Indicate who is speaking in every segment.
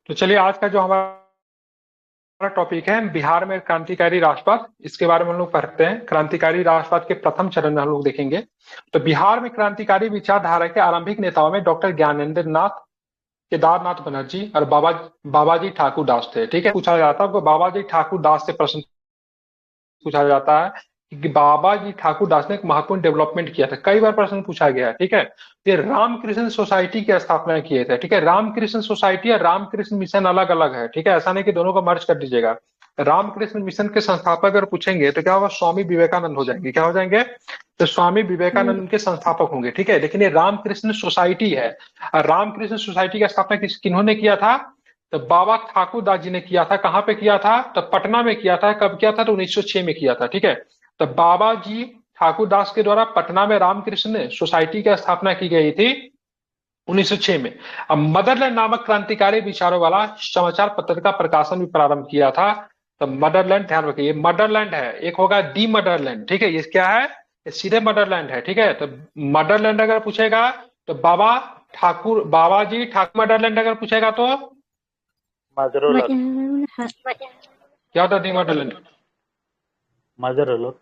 Speaker 1: तो चलिए आज का जो हमारा टॉपिक है बिहार में क्रांतिकारी राष्ट्रवाद, इसके बारे में हम लोग पढ़ते हैं। क्रांतिकारी राष्ट्रवाद के प्रथम चरण में हम लोग देखेंगे। तो बिहार में क्रांतिकारी विचारधारा के आरंभिक नेताओं में डॉक्टर ज्ञानेंद्र नाथ, केदारनाथ बनर्जी और बाबाजी ठाकुर दास थे। ठीक है, पूछा जाता है आपको बाबाजी ठाकुर दास से प्रश्न पूछा जाता है कि बाबा जी ठाकुर दास ने एक महत्वपूर्ण डेवलपमेंट किया था। कई बार प्रश्न पूछा गया है। ठीक है, ये रामकृष्ण सोसाइटी की स्थापना किए थे। ठीक है, रामकृष्ण सोसाइटी और रामकृष्ण मिशन अलग अलग है। ठीक है, ऐसा नहीं कि दोनों को मर्ज कर दीजिएगा। रामकृष्ण मिशन के संस्थापक अगर पूछेंगे तो क्या होगा, स्वामी विवेकानंद हो जाएंगे। क्या हो जाएंगे? तो स्वामी विवेकानंद उनके संस्थापक होंगे। ठीक है, लेकिन ये रामकृष्ण सोसाइटी है। और रामकृष्ण सोसाइटी की स्थापना किन्होंने किया था? तो बाबा ठाकुर दास जी ने किया था। कहां पे किया था? तो पटना में किया था। कब किया था? तो 1906 में किया था। ठीक है, तो बाबा जी ठाकुर दास के द्वारा पटना में रामकृष्ण सोसाइटी की स्थापना की गई थी 1906 में। अब मदरलैंड नामक क्रांतिकारी विचारों वाला समाचार पत्र का प्रकाशन भी प्रारंभ किया था। तो मदरलैंड, ध्यान रखिए ये मदरलैंड है, एक होगा दी मदरलैंड। ठीक है, ये क्या है? ये सीधे मदरलैंड है। ठीक है, तो मदरलैंड अगर पूछेगा तो बाबा जी ठाकुर मदरलैंड अगर पूछेगा तो
Speaker 2: मजरूल हक।
Speaker 1: क्या होता है दी मदरलैंड?
Speaker 2: मजरूल हक।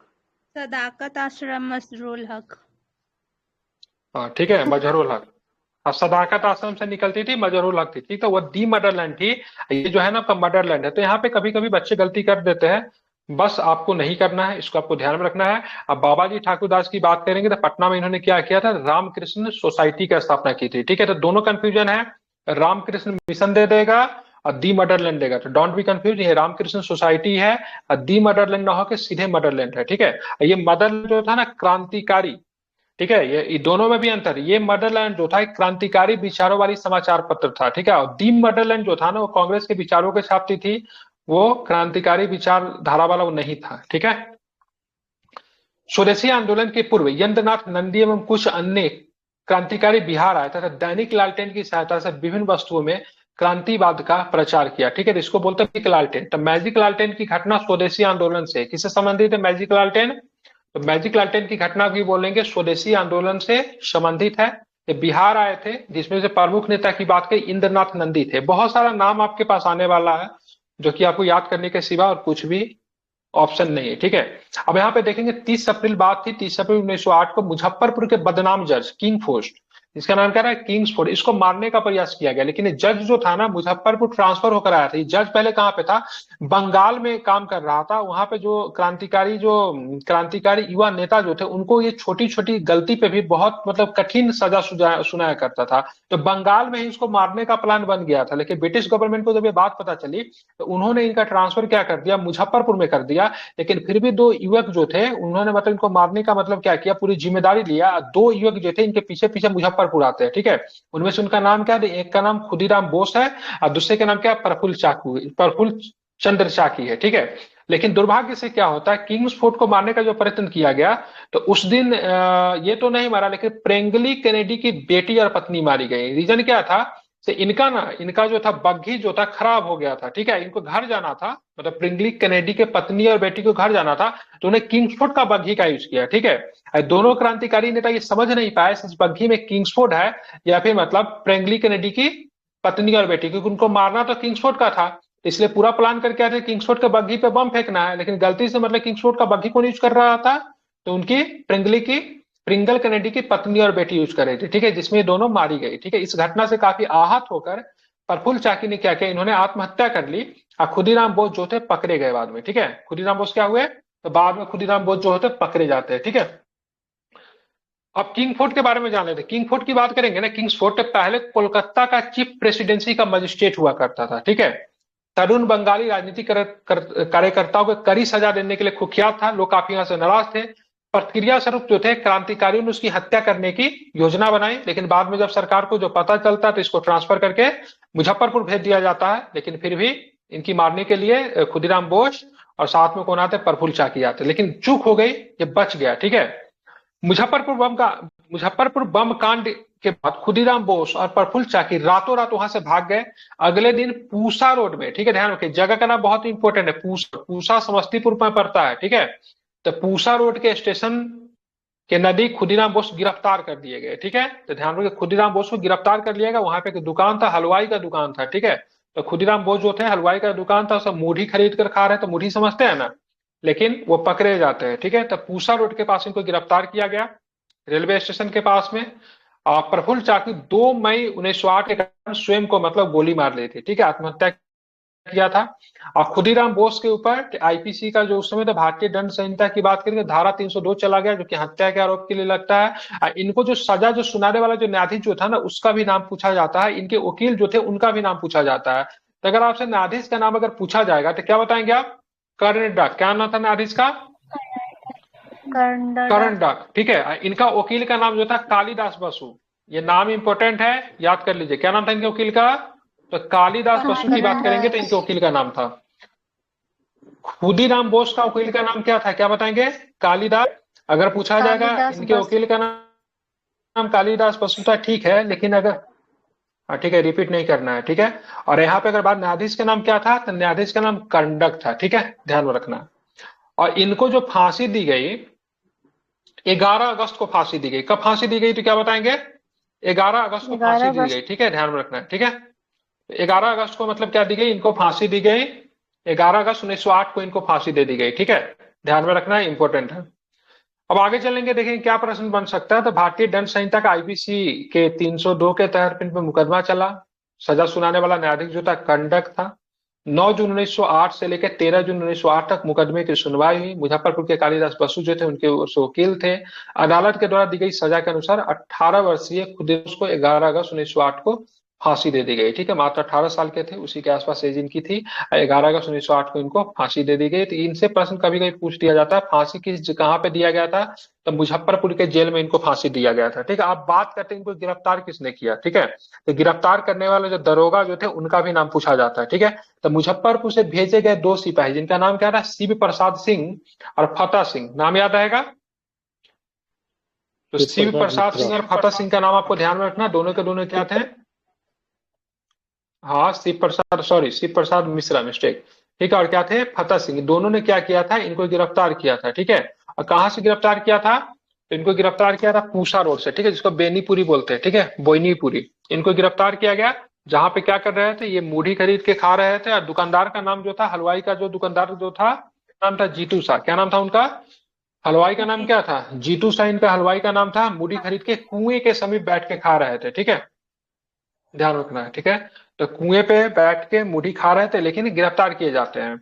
Speaker 3: सदाकत आश्रम मसरूल हक।
Speaker 1: हाँ ठीक है, मजहरूल हक। हाँ, सदाकत आश्रम से निकलती थी, मजहरूल हक थी। ठीक, तो वो दी मदरलैंड थी। ये जो है ना आपका मदरलैंड है। तो यहाँ पे कभी कभी बच्चे गलती कर देते हैं, बस आपको नहीं करना है, इसको आपको ध्यान में रखना है। अब बाबा जी ठाकुर दास की बात करेंगे तो पटना में इन्होंने क्या किया था? रामकृष्ण सोसाइटी की स्थापना की थी। ठीक है, तो दोनों कंफ्यूजन है। रामकृष्ण मिशन दे देगा और दी मदरलैंड देगा, तो डोंट बी कंफ्यूज। ये रामकृष्ण सोसाइटी है और दी मदरलैंड ना होकर सीधे मदरलैंड है। ठीक है, ये मदरलैंड जो था ना क्रांतिकारी। ठीक है, ये दोनों में भी अंतर। ये मदरलैंड जो था एक क्रांतिकारी विचारों वाली समाचार पत्र था। ठीक है, और दी मदरलैंड जो था ना वो कांग्रेस के विचारों के छापती थी, वो क्रांतिकारी विचार धारा वाला वो नहीं था। ठीक है, स्वदेशी आंदोलन के पूर्व यंत्रनाथ नंदी एवं कुछ अन्य क्रांतिकारी बिहार आए तथा दैनिक लालटेन की सहायता से विभिन्न वस्तुओं में क्रांतिवाद का प्रचार किया। ठीक है, तो इसको बोलते हैं मैजिक लालटेन। तो मैजिक लालटेन की घटना स्वदेशी आंदोलन से किससे संबंधित है? मैजिक लालटेन। तो मैजिक लालटेन की घटना भी बोलेंगे स्वदेशी आंदोलन से संबंधित है। ये बिहार आए थे, जिसमें से प्रमुख नेता की बात करें इंद्रनाथ नंदी थे। बहुत सारा नाम आपके पास आने वाला है जो कि आपको याद करने के सिवा और कुछ भी ऑप्शन नहीं है। ठीक है, अब यहाँ पे देखेंगे 30 अप्रैल बात थी, 30 अप्रैल 1908 को मुजफ्फरपुर के बदनाम जज किंग फोर्स्ट, इसका नाम क्या रहा है? किंग्स फोर्ड, इसको मारने का प्रयास किया गया। लेकिन ये जज जो था ना मुजफ्फरपुर ट्रांसफर होकर आया था। ये जज पहले कहाँ पे था? बंगाल में काम कर रहा था। वहां पे जो क्रांतिकारी युवा नेता जो थे उनको ये छोटी छोटी गलती पे भी बहुत मतलब कठिन सजा सुनाया करता था। तो बंगाल में ही इसको मारने का प्लान बन गया था। लेकिन ब्रिटिश गवर्नमेंट को जब ये बात पता चली तो उन्होंने इनका ट्रांसफर क्या कर दिया? मुजफ्फरपुर में कर दिया। लेकिन फिर भी दो युवक जो थे उन्होंने मतलब इनको मारने का मतलब क्या किया, पूरी जिम्मेदारी लिया। दो युवक जो थे इनके पीछे पीछे मुजफ्फरपुर आते हैं। ठीक है, उनमें से उनका नाम क्या है? एक का नाम खुदीराम बोस है और दूसरे का नाम क्या है? प्रफुल्ल चंद्र चाकी है। ठीक है, लेकिन दुर्भाग्य से क्या होता है, किंग्स फोर्ट को मारने का जो प्रयत्न किया गया तो उस दिन ये तो नहीं मारा, लेकिन प्रेंगली केनेडी की बेटी और पत्नी मारी गई। रीजन क्या था? से इनका जो था बग्घी जो था खराब हो गया था। ठीक है, इनको घर जाना था, मतलब प्रिंगली कैनेडी के पत्नी और बेटी को घर जाना था, तो उन्हें किंग्सफोर्ड का बग्घी का यूज किया। ठीक है, दोनों क्रांतिकारी नेता ये समझ नहीं पाए इस बग्घी में किंग्सफोर्ड है या फिर मतलब प्रिंगली कैनेडी की पत्नी और बेटी, क्योंकि उनको मारना तो किंग्सफोर्ड का था। इसलिए पूरा प्लान करके आए थे किंग्सफोर्ड के बग्घी पे बम फेंकना है, लेकिन गलती से मतलब किंग्सफोर्ड का बग्घी कौन यूज कर रहा था? तो उनकी प्रिंगल कैनेडी की पत्नी और बेटी यूज कर रही थी। ठीक है, जिसमें ये दोनों मारी गई। ठीक है, इस घटना से काफी आहत होकर प्रफुल्ल चाकी ने क्या किया, इन्होंने आत्महत्या कर ली और खुदीराम बोस जो थे पकड़े गए बाद में। ठीक है, खुदीराम बोस क्या हुए? तो बाद में खुदीराम बोस जो होते पकड़े जाते हैं। ठीक है, अब किंग फोर्ट के बारे में जान लेते हैं। किंग फोर्ट की बात करेंगे ना, किंग्स फोर्ट पहले कोलकाता का चीफ प्रेसिडेंसी का मजिस्ट्रेट हुआ करता था। ठीक है, तरुण बंगाली राजनीतिक कार्यकर्ताओं को कड़ी सजा देने के लिए कुख्यात था। लोग काफी यहाँ से नाराज थे। प्रतिक्रिया स्वरूप जो थे क्रांतिकारियों ने उसकी हत्या करने की योजना बनाई, लेकिन बाद में जब सरकार को जो पता चलता तो इसको ट्रांसफर करके मुजफ्फरपुर भेज दिया जाता है। लेकिन फिर भी इनकी मारने के लिए खुदीराम बोस और साथ में कौन आते? प्रफुल्ल चाकी आते, लेकिन चूक हो गई, ये बच गया। ठीक है, मुजफ्फरपुर बम कांड के बाद खुदीराम बोस और प्रफुल्ल चाकी रातों रात वहां से भाग गए। अगले दिन पूसा रोड में, ठीक है ध्यान रखिए जगह का नाम बहुत इंपॉर्टेंट है, पूसा समस्तीपुर में पड़ता है। ठीक है, तो पूसा रोड के स्टेशन के नजदीक खुदीराम बोस गिरफ्तार कर दिए गए। ठीक है, तो ध्यान रखिए खुदीराम बोस को गिरफ्तार कर लिया गया। वहां पे एक दुकान था, हलवाई का दुकान था। ठीक है, तो खुदीराम बोस जो थे, हलवाई का दुकान था, सब मूढ़ी खरीद कर खा रहे, तो मूढ़ी समझते हैं ना, लेकिन वो पकड़े जाते हैं, ठीक है। तब पूसा रोड के पास इनको गिरफ्तार किया गया, रेलवे स्टेशन के पास में। प्रफुल्ल चाकी 2 मई 1908 के कारण स्वयं को मतलब गोली मार ली थी, ठीक है, आत्महत्या किया था। और खुदीराम बोस के ऊपर आईपीसी का जो उस समय तो भारतीय दंड संहिता की बात करेंगे, धारा 302 चला गया, जो कि हत्या के आरोप के लिए लगता है। इनको जो सजा जो सुनाने वाला जो न्यायाधीश जो था ना, उसका भी नाम पूछा जाता है, इनके वकील जो थे उनका भी नाम पूछा जाता है। तो अगर आपसे न्यायाधीश का नाम अगर पूछा जाएगा तो क्या बताएंगे आप? कर्णडक। क्या नाम था न्यायाधीश का? कर्णडक, ठीक है। इनका वकील का नाम जो था कालिदास बसु। ये नाम इंपॉर्टेंट है, याद कर लीजिए। क्या नाम था इनके वकील का? तो कालिदास बसु की बात करेंगे तो इनके वकील का नाम था। खुदीराम बोस का वकील का नाम क्या था, क्या बताएंगे? कालिदास। अगर पूछा जाएगा इनके वकील का नाम कालिदास बसु था, ठीक है, लेकिन अगर हाँ ठीक है, रिपीट नहीं करना है, ठीक है। और यहाँ पे अगर बात न्यायाधीश का नाम क्या था, तो न्यायाधीश का नाम कर्णडक था, ठीक है, ध्यान में रखना। और इनको जो फांसी दी गई 11 अगस्त को फांसी दी गई। कब फांसी दी गई तो क्या बताएंगे? 11 अगस्त को फांसी दी गई, ठीक है, ध्यान में रखना है, ठीक है। 11 अगस्त को मतलब क्या दी गई? इनको फांसी दी गई 11 अगस्त 1908 को इनको फांसी दे दी गई, ठीक है, ध्यान में रखना है, इंपॉर्टेंट है। अब आगे चलेंगे, देखेंगे क्या प्रश्न बन सकता है। तो भारतीय दंड संहिता का आईपीसी के 302 के तहत इन पर मुकदमा चला। सजा सुनाने वाला न्यायाधीश जो था कर्णडक था। 9 जून 1908 से लेकर 13 जून 1908 तक मुकदमे की सुनवाई हुई। मुजफ्फरपुर के कालिदास बसु जो थे उनके वकील थे। अदालत के द्वारा दी गई सजा के अनुसार 18 वर्षीय खुदीराम को 11 अगस्त 1908 को फांसी दे दी गई, ठीक है, मात्र 18 साल के थे, उसी के आसपास एज इनकी थी। 11 अगस्त 1908 को इनको फांसी दे दी गई। तो इनसे प्रश्न कभी कभी पूछ दिया जाता है, फांसी कहाँ पे दिया गया था? तो मुजफ्फरपुर के जेल में इनको फांसी दिया गया था, ठीक है। आप बात करते हैं इनको गिरफ्तार किसने किया, ठीक है। तो गिरफ्तार करने वाले जो दरोगा जो थे उनका भी नाम पूछा जाता है, ठीक है। तो मुजफ्फरपुर से भेजे गए 2 सिपाही जिनका नाम क्या था? शिव प्रसाद सिंह और फतेह सिंह, नाम याद रहेगा? तो शिव प्रसाद सिंह और फतेह सिंह का नाम आपको ध्यान में रखना, दोनों के दोनों क्या थे? हाँ, शिव प्रसाद, सॉरी, शिव प्रसाद मिश्रा, मिस्टेक, ठीक है। और क्या थे? फतेह सिंह। दोनों ने क्या किया था? इनको गिरफ्तार किया था, ठीक है। और कहां से गिरफ्तार किया था? तो इनको गिरफ्तार किया था पूसा रोड से, ठीक है, जिसको बेनीपुरी बोलते हैं, ठीक है, बोईनीपुरी। इनको गिरफ्तार किया गया, जहां पे क्या कर रहे थे? ये मूढ़ी खरीद के खा रहे थे। और दुकानदार का नाम जो था, हलवाई का जो दुकानदार जो था, नाम था जीतू सा। क्या नाम था उनका? हलवाई का नाम क्या था? जीतू सा इनका हलवाई का नाम था। मूढ़ी खरीद के कुएं के समीप बैठ के खा रहे थे, ठीक है, ध्यान रखना है, ठीक है। तो कुएं पे बैठ के मूढ़ी खा रहे थे, लेकिन गिरफ्तार किए जाते हैं।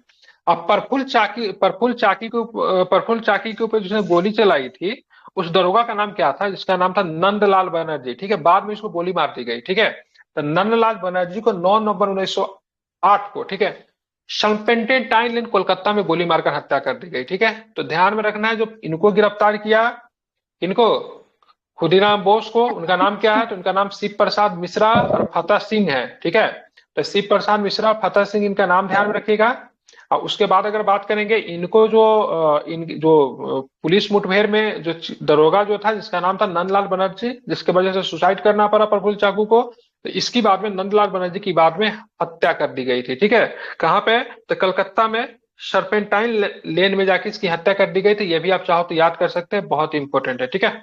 Speaker 1: अब प्रफुल्ल चाकी के ऊपर जिसने गोली चलाई थी, उस दरोगा का नाम क्या था? जिसका नाम था नंदलाल बनर्जी, ठीक है। बाद में इसको गोली मार दी गई, ठीक है। तो नंदलाल बनर्जी को 9 नवंबर 1908 को, ठीक है, सर्पेंटाइन लेन कोलकाता में गोली मारकर हत्या कर दी गई, ठीक है। तो ध्यान में रखना है, जो इनको गिरफ्तार किया, इनको खुदीराम बोस को, उनका नाम क्या है? तो उनका नाम शिव प्रसाद मिश्रा और फतेह सिंह है, ठीक है। तो शिव प्रसाद मिश्रा और फतेह सिंह, इनका नाम ध्यान में रखिएगा। और उसके बाद अगर बात करेंगे, इनको जो पुलिस मुठभेड़ में जो दरोगा जो था, जिसका नाम था नंदलाल बनर्जी, जिसके वजह से सुसाइड करना पड़ा प्रफुल्ल चाकू को, तो इसकी बाद में नंदलाल बनर्जी की बाद में हत्या कर दी गई थी, ठीक है। कहाँ पे? तो कलकत्ता में सर्पेंटाइन लेन में जाके इसकी हत्या कर दी गई थी। ये भी आप चाहो तो याद कर सकते हैं, बहुत इंपॉर्टेंट है, ठीक है।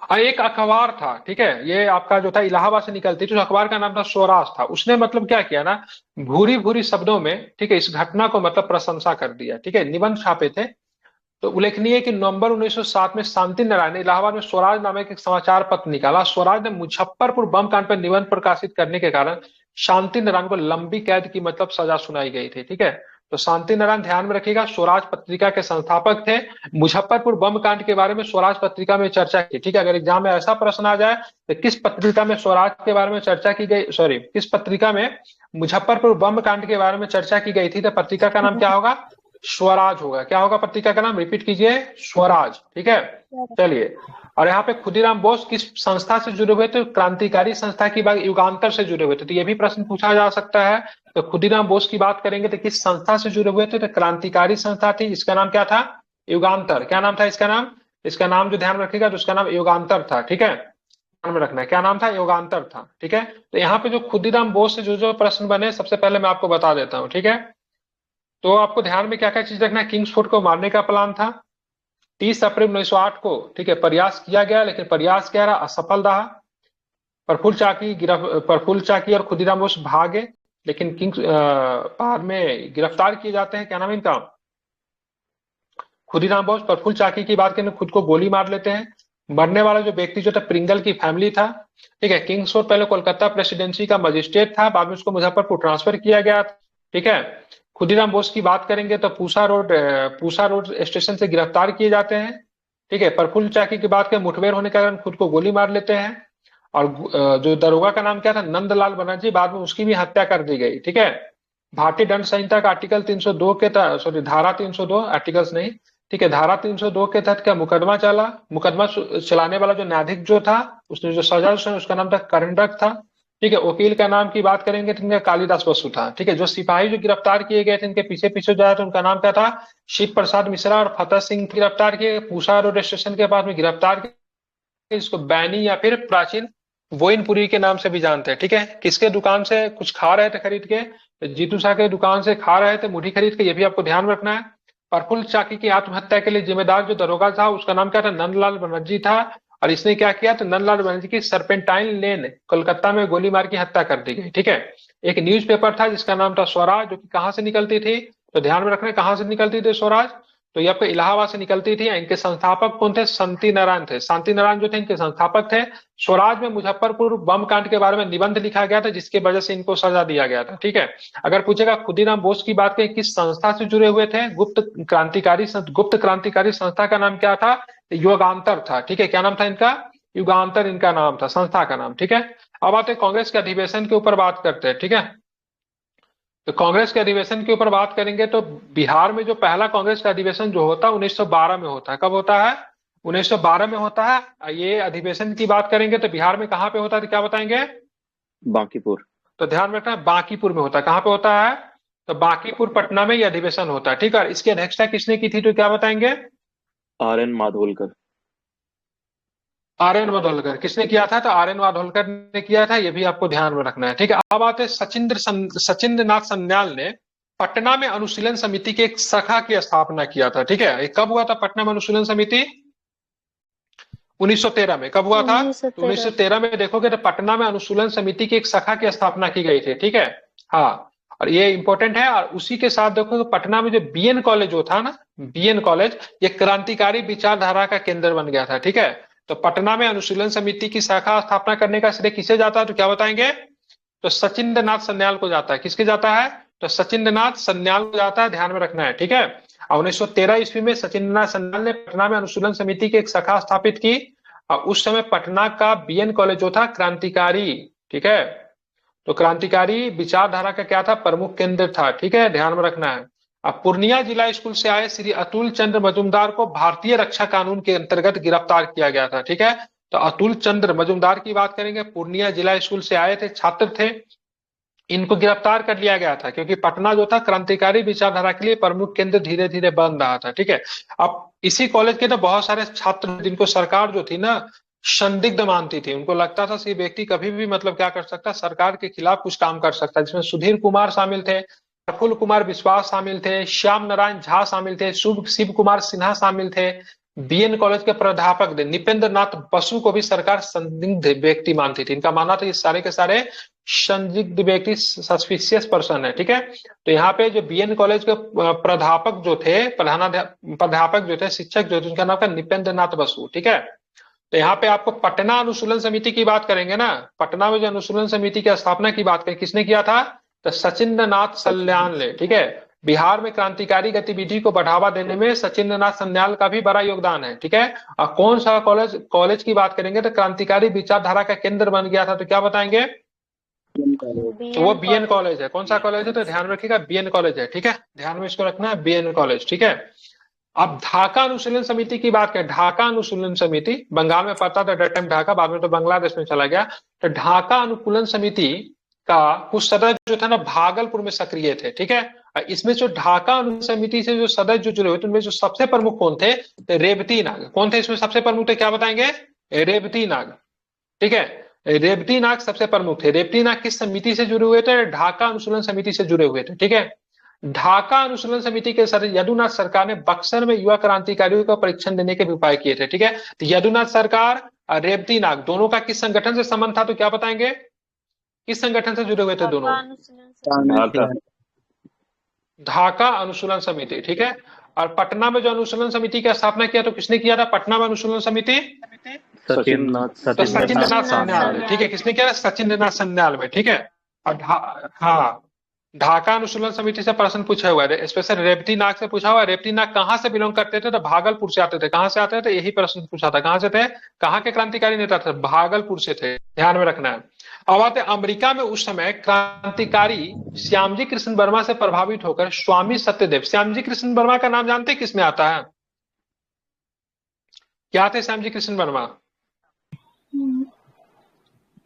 Speaker 1: और एक अखबार था, ठीक है, ये आपका जो था इलाहाबाद से निकलती थी, उस अखबार का नाम था स्वराज था। उसने मतलब क्या किया ना, भूरी भूरी शब्दों में, ठीक है, इस घटना को मतलब प्रशंसा कर दिया, ठीक है, निबंध छापे थे। तो उल्लेखनीय है कि नवंबर 1907 में शांति नारायण ने इलाहाबाद में स्वराज नामक एक समाचार पत्र निकाला। स्वराज ने मुजफ्फरपुर बम कांड पर निबंध प्रकाशित करने के कारण शांति नारायण को लंबी कैद की मतलब सजा सुनाई गई थी, ठीक है। तो शांति नारायण, ध्यान में रखिएगा, स्वराज पत्रिका के संस्थापक थे। मुजफ्फरपुर बम कांड के बारे में स्वराज पत्रिका में चर्चा की, ठीक है। अगर एग्जाम में ऐसा प्रश्न आ जाए तो किस पत्रिका में स्वराज के बारे में चर्चा की गई, सॉरी, किस पत्रिका में मुजफ्फरपुर बम कांड के बारे में चर्चा की गई थी, तो पत्रिका का नाम क्या होगा? स्वराज होगा। क्या होगा पत्रिका का नाम? रिपीट कीजिए, स्वराज, ठीक है। चलिए, और यहाँ पे खुदीराम बोस किस संस्था से जुड़े हुए थे? क्रांतिकारी संस्था की बात, युगांतर से जुड़े हुए थे। तो ये भी प्रश्न पूछा जा सकता है। तो खुदीराम बोस की बात करेंगे तो किस संस्था से जुड़े हुए थे? तो क्रांतिकारी संस्था थी, इसका नाम क्या था? युगांतर। क्या नाम था इसका नाम? इसका नाम जो ध्यान रखिएगा, तो उसका नाम युगांतर था, ठीक है, ध्यान में रखना है, क्या नाम था? युगांतर था, ठीक है। तो यहाँ पे जो खुदीराम बोस से जो प्रश्न बने, सबसे पहले मैं आपको बता देता हूँ, ठीक है। तो आपको ध्यान में क्या क्या चीज रखना है? किंग्सफोर्ड को मारने का प्लान था 30 अप्रैल 1908 को, ठीक है, प्रयास किया गया, लेकिन प्रयास क्या रहा? असफल रहा। प्रफुल्ल चाकी और खुदीराम बोस भागे। लेकिन किंग्स पहाड़ में गिरफ्तार किए जाते हैं। क्या नाम है इनका? खुदीराम बोस। प्रफुल्ल चाकी की बात करें, खुद को गोली मार लेते हैं। मरने वाला जो व्यक्ति जो था प्रिंगल की फैमिली था। ठीक है, किंग्सफोर्ड पहले कोलकाता प्रेसिडेंसी का मजिस्ट्रेट था, बाद में उसको मुजफ्फरपुर ट्रांसफर किया गया। ठीक है, खुदीराम बोस की बात करेंगे तो पूसा रोड स्टेशन से गिरफ्तार किए जाते हैं। ठीक है, प्रफुल्ल चाकी की बात करें, मुठभेड़ होने के कारण खुद को गोली मार लेते हैं। और जो दरोगा का नाम क्या था, नंदलाल बनर्जी, बाद में उसकी भी हत्या कर दी गई। ठीक है, भारतीय दंड संहिता का आर्टिकल 302 के सॉरी धारा 302, आर्टिकल्स नहीं, ठीक है, धारा 302 के तहत क्या मुकदमा चला। मुकदमा चलाने वाला जो न्यायाधीश जो था, उसने जो सजा सुनाई, उसका नाम था करंडक था। ठीक है, वकील का नाम की बात करेंगे तो इनका कालिदास बसु था। ठीक है, जो सिपाही जो गिरफ्तार किए गए थे इनके पीछे पीछे जाए तो उनका नाम क्या था, शिव प्रसाद मिश्रा और फतेह सिंह गिरफ्तार किए पूसा रोड स्टेशन के पास में गिरफ्तार किए। इसको बैनी या फिर प्राचीन वोइनपुरी के नाम से भी जानते हैं। ठीक है, किसके दुकान से कुछ खा रहे थे खरीद के, तो जीतू शाह के दुकान से खा रहे थे मुठी खरीद के, ये भी आपको ध्यान रखना है। प्रफुल्ल चाकी की आत्महत्या के लिए जिम्मेदार जो दरोगा था उसका नाम क्या था, नंदलाल बनर्जी था। और इसने क्या किया, तो नंदलाल बनर्जी की सरपेंटाइन लेन कोलकाता में गोली मार की हत्या कर दी गई। ठीक है, एक न्यूज़पेपर था जिसका नाम था स्वराज, जो कि कहां से निकलती थी, तो ध्यान में रखना है कहां से निकलती थी स्वराज, तो ये आपको इलाहाबाद से निकलती थी। इनके संस्थापक कौन थे, शांति नारायण थे। शांति नारायण जो थे इनके संस्थापक थे। स्वराज में मुजफ्फरपुर बम कांड के बारे में निबंध लिखा गया था, जिसकी वजह से इनको सजा दिया गया था। ठीक है, अगर पूछेगा खुदीराम बोस की बात करें, किस संस्था से जुड़े हुए थे, गुप्त क्रांतिकारी संस्था का नाम क्या था, युगांतर था। ठीक है, क्या नाम था इनका, युगांतर इनका नाम था, संस्था का नाम। ठीक है, अब आते कांग्रेस के अधिवेशन के ऊपर बात करते हैं। ठीक है, तो कांग्रेस के अधिवेशन के ऊपर बात करेंगे तो बिहार में जो पहला कांग्रेस का अधिवेशन जो होता है 1912 में होता है। कब होता है, 1912 में होता है। ये अधिवेशन की बात करेंगे तो बिहार में कहाँ पे होता है, तो क्या बताएंगे,
Speaker 4: बांकीपुर।
Speaker 1: तो ध्यान रखना बांकीपुर में होता है। कहाँ पे होता है, तो बांकीपुर पटना में ये अधिवेशन होता है। ठीक है, इसकी अध्यक्षता किसने की थी, तो क्या बताएंगे,
Speaker 4: RN Madholkar.
Speaker 1: R N Madholkar. किसने किया था, तो आर एन माधोलकर ने किया था, ये भी आपको ध्यान में रखना है। ठीक है, अब आते सचिंद्र नाथ सन्याल ने पटना में अनुशीलन समिति की एक शाखा की स्थापना किया था। ठीक है, ये कब हुआ था पटना में अनुशीलन समिति, 1913 में। कब हुआ था, तो 1913 में देखोगे तो पटना में अनुशीलन समिति की एक शाखा की स्थापना की गई थी। ठीक है, हाँ, और ये इंपॉर्टेंट है। और उसी के साथ देखो तो पटना में जो बीएन कॉलेज जो था ना, बीएन कॉलेज, ये क्रांतिकारी विचारधारा का केंद्र बन गया था। ठीक है, तो पटना में अनुशीलन समिति की शाखा स्थापना करने का श्रेय किसे जाता है, तो क्या बताएंगे, तो सचिंद्र नाथ सन्याल को जाता है। किसके जाता है, तो सचिंद्र नाथ सन्याल को जाता है, ध्यान में रखना है। ठीक है, 1913 ईस्वी में सचिंद्र नाथ सन्याल ने पटना में अनुशीलन समिति की एक शाखा स्थापित की। और उस समय पटना का बीएन कॉलेज जो था क्रांतिकारी, ठीक है, तो क्रांतिकारी विचारधारा का क्या था, प्रमुख केंद्र था। ठीक है, ध्यान में रखना है। अब पूर्णिया जिला स्कूल से आए श्री अतुल चंद्र मजुमदार को भारतीय रक्षा कानून के अंतर्गत गिरफ्तार किया गया था। ठीक है, तो अतुल चंद्र मजुमदार की बात करेंगे, पूर्णिया जिला स्कूल से आए थे, छात्र थे, इनको गिरफ्तार कर लिया गया था क्योंकि पटना जो था क्रांतिकारी विचारधारा के लिए प्रमुख केंद्र धीरे धीरे बन रहा था। ठीक है, अब इसी कॉलेज के ना बहुत सारे छात्र जिनको सरकार जो थी ना संदिग्ध मानती थी, उनको लगता था कि व्यक्ति कभी भी मतलब क्या कर सकता, सरकार के खिलाफ कुछ काम कर सकता है, जिसमें सुधीर कुमार शामिल थे, प्रफुल्ल कुमार विश्वास शामिल थे, श्याम नारायण झा शामिल थे, शिव कुमार सिन्हा शामिल थे। बीएन कॉलेज के प्राध्यापक थे निपेंद्र नाथ बसु को भी सरकार संदिग्ध व्यक्ति मानती थी। इनका मानना था ये सारे के सारे संदिग्ध व्यक्ति, सस्पिशियस पर्सन है। ठीक है, तो यहाँ पे जो बीएन कॉलेज के प्राध्यापक जो थे, प्राध्यापक जो थे, शिक्षक जो थे, उनका नाम था निपेंद्र नाथ बसु। ठीक है, तो यहाँ पे आपको पटना अनुशीलन समिति की बात करेंगे ना, पटना में जो अनुशीलन समिति की स्थापना की बात करें, किसने किया था, तो सचिंद्र नाथ सन्याल ने। ठीक है, बिहार में क्रांतिकारी गतिविधि को बढ़ावा देने में सचिंद्र नाथ सन्याल का भी बड़ा योगदान है। ठीक है, और कौन सा कॉलेज की बात करेंगे तो क्रांतिकारी विचारधारा का केंद्र बन गया था, तो क्या बताएंगे, तो वो बीएन कॉलेज है। कौन सा कॉलेज है, तो ध्यान रखिएगा बीएन कॉलेज है। ठीक है, ध्यान में इसको रखना है, बीएन कॉलेज। ठीक है, अब ढाका अनुशीलन समिति की बात करें, ढाका अनुशीलन समिति बंगाल में पड़ता था टाइम ढाका, बाद में तो बांग्लादेश में चला गया। तो ढाका अनुकूलन समिति का कुछ सदस्य जो था ना भागलपुर में सक्रिय थे। ठीक है, इसमें जो ढाका अनुकूलन समिति से जो सदस्य जो जुड़े हुए थे उनमें जो सबसे प्रमुख कौन थे, तो रेवती नाग। कौन थे इसमें सबसे प्रमुख थे, क्या बताएंगे, रेवती नाग। ठीक है, रेवती नाग सबसे प्रमुख थे। रेवती नाग किस समिति से जुड़े हुए थे, ढाका अनुशीलन समिति से जुड़े हुए थे। ठीक है, ढाका अनुशीलन समिति के सदस्य यदुनाथ सरकार ने बक्सर में युवा क्रांतिकारियों का परीक्षण देने के भी उपाय किए थे। ठीक है, तो यदुनाथ सरकार और रेवती नाग दोनों का किस संगठन से संबंध था, तो क्या बताएंगे, किस संगठन से जुड़े हुए थे दोनों?
Speaker 4: ढाका।
Speaker 1: ढाका अनुशीलन समिति, ठीक है। और पटना में जो अनुशीलन समिति की स्थापना किया तो किसने किया था पटना में अनुशीलन समिति? तो सचिंद्रनाथ सन्याल ने, ठीक है। किसने किया? सचिंद्रनाथ सन्याल में, ठीक है। और हाँ, ढाका अनुशीलन समिति से प्रश्न पूछा हुआ है, स्पेशल रेवती नाग से पूछा हुआ है। रेवती नाग कहाँ से बिलोंग करते थे? तो भागलपुर से आते थे। कहाँ से आते थे? यही प्रश्न पूछा था। कहाँ से थे? कहाँ के क्रांतिकारी नेता थे? भागलपुर से थे, ध्यान में रखना है। अब आते अमेरिका में उस समय क्रांतिकारी श्यामजी कृष्ण वर्मा से प्रभावित होकर स्वामी सत्यदेव। श्यामजी कृष्ण वर्मा का नाम जानते हैं किसमें आता है? क्या थे श्यामजी कृष्ण वर्मा?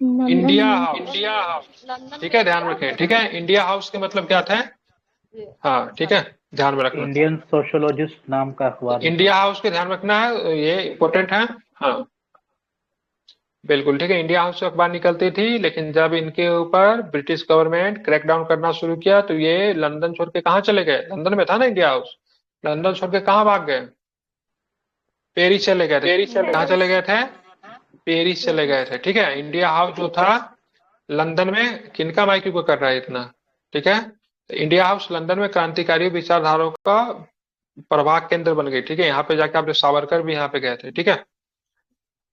Speaker 1: इंडिया हाउस, ठीक है, ध्यान रखें, ठीक है। इंडिया हाउस के मतलब क्या थे? हाँ, ठीक है, ध्यान में रखना।
Speaker 2: इंडियन सोशोलॉजिस्ट नाम का अखबार।
Speaker 1: इंडिया हाउस के ध्यान रखना है, ये इम्पोर्टेंट है। हाँ बिल्कुल, ठीक है। इंडिया हाउस से अखबार निकलती थी, लेकिन जब इनके ऊपर ब्रिटिश गवर्नमेंट क्रैकडाउन करना शुरू किया तो ये लंदन छोड़ के कहाँ चले गए? लंदन में था ना इंडिया हाउस, लंदन छोड़ के कहाँ भाग गए? पेरिस चले गए थे। कहाँ चले गए थे? पेरिस चले गए थे, ठीक है। इंडिया हाउस जो था लंदन में, किनका माइकी को कर रहा है इतना, ठीक है। तो इंडिया हाउस लंदन में क्रांतिकारी विचारधाराओं का प्रभाग केंद्र बन गई, ठीक है। यहाँ पे जाके आपने सावरकर भी यहाँ पे गए थे, ठीक है,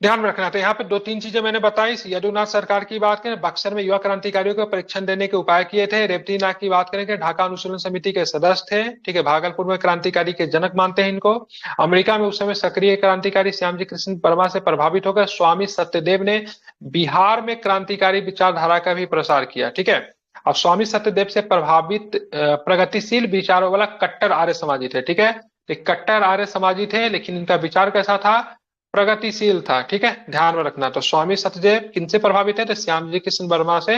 Speaker 1: ध्यान में रखना था। यहाँ पे 2-3 चीजें मैंने बताई। यदुनाथ सरकार की बात करें, बक्सर में युवा क्रांतिकारियों को परीक्षण देने के उपाय किए थे। रेवती नाग की बात करें, ढाका अनुशीलन समिति के सदस्य थे, ठीक है। भागलपुर में क्रांतिकारी के जनक मानते हैं इनको। अमेरिका में उस समय सक्रिय क्रांतिकारी श्यामजी कृष्ण वर्मा से प्रभावित होकर स्वामी सत्यदेव ने बिहार में क्रांतिकारी विचारधारा का भी प्रसार किया, ठीक है। अब स्वामी सत्यदेव से प्रभावित प्रगतिशील विचारों वाला कट्टर आर्य समाजी थे, ठीक है। कट्टर आर्य समाजी थे, लेकिन इनका विचार कैसा था? प्रगतिशील था, ठीक है, ध्यान में रखना। तो स्वामी सत्यदेव किनसे प्रभावित है? तो श्यामजी कृष्ण वर्मा से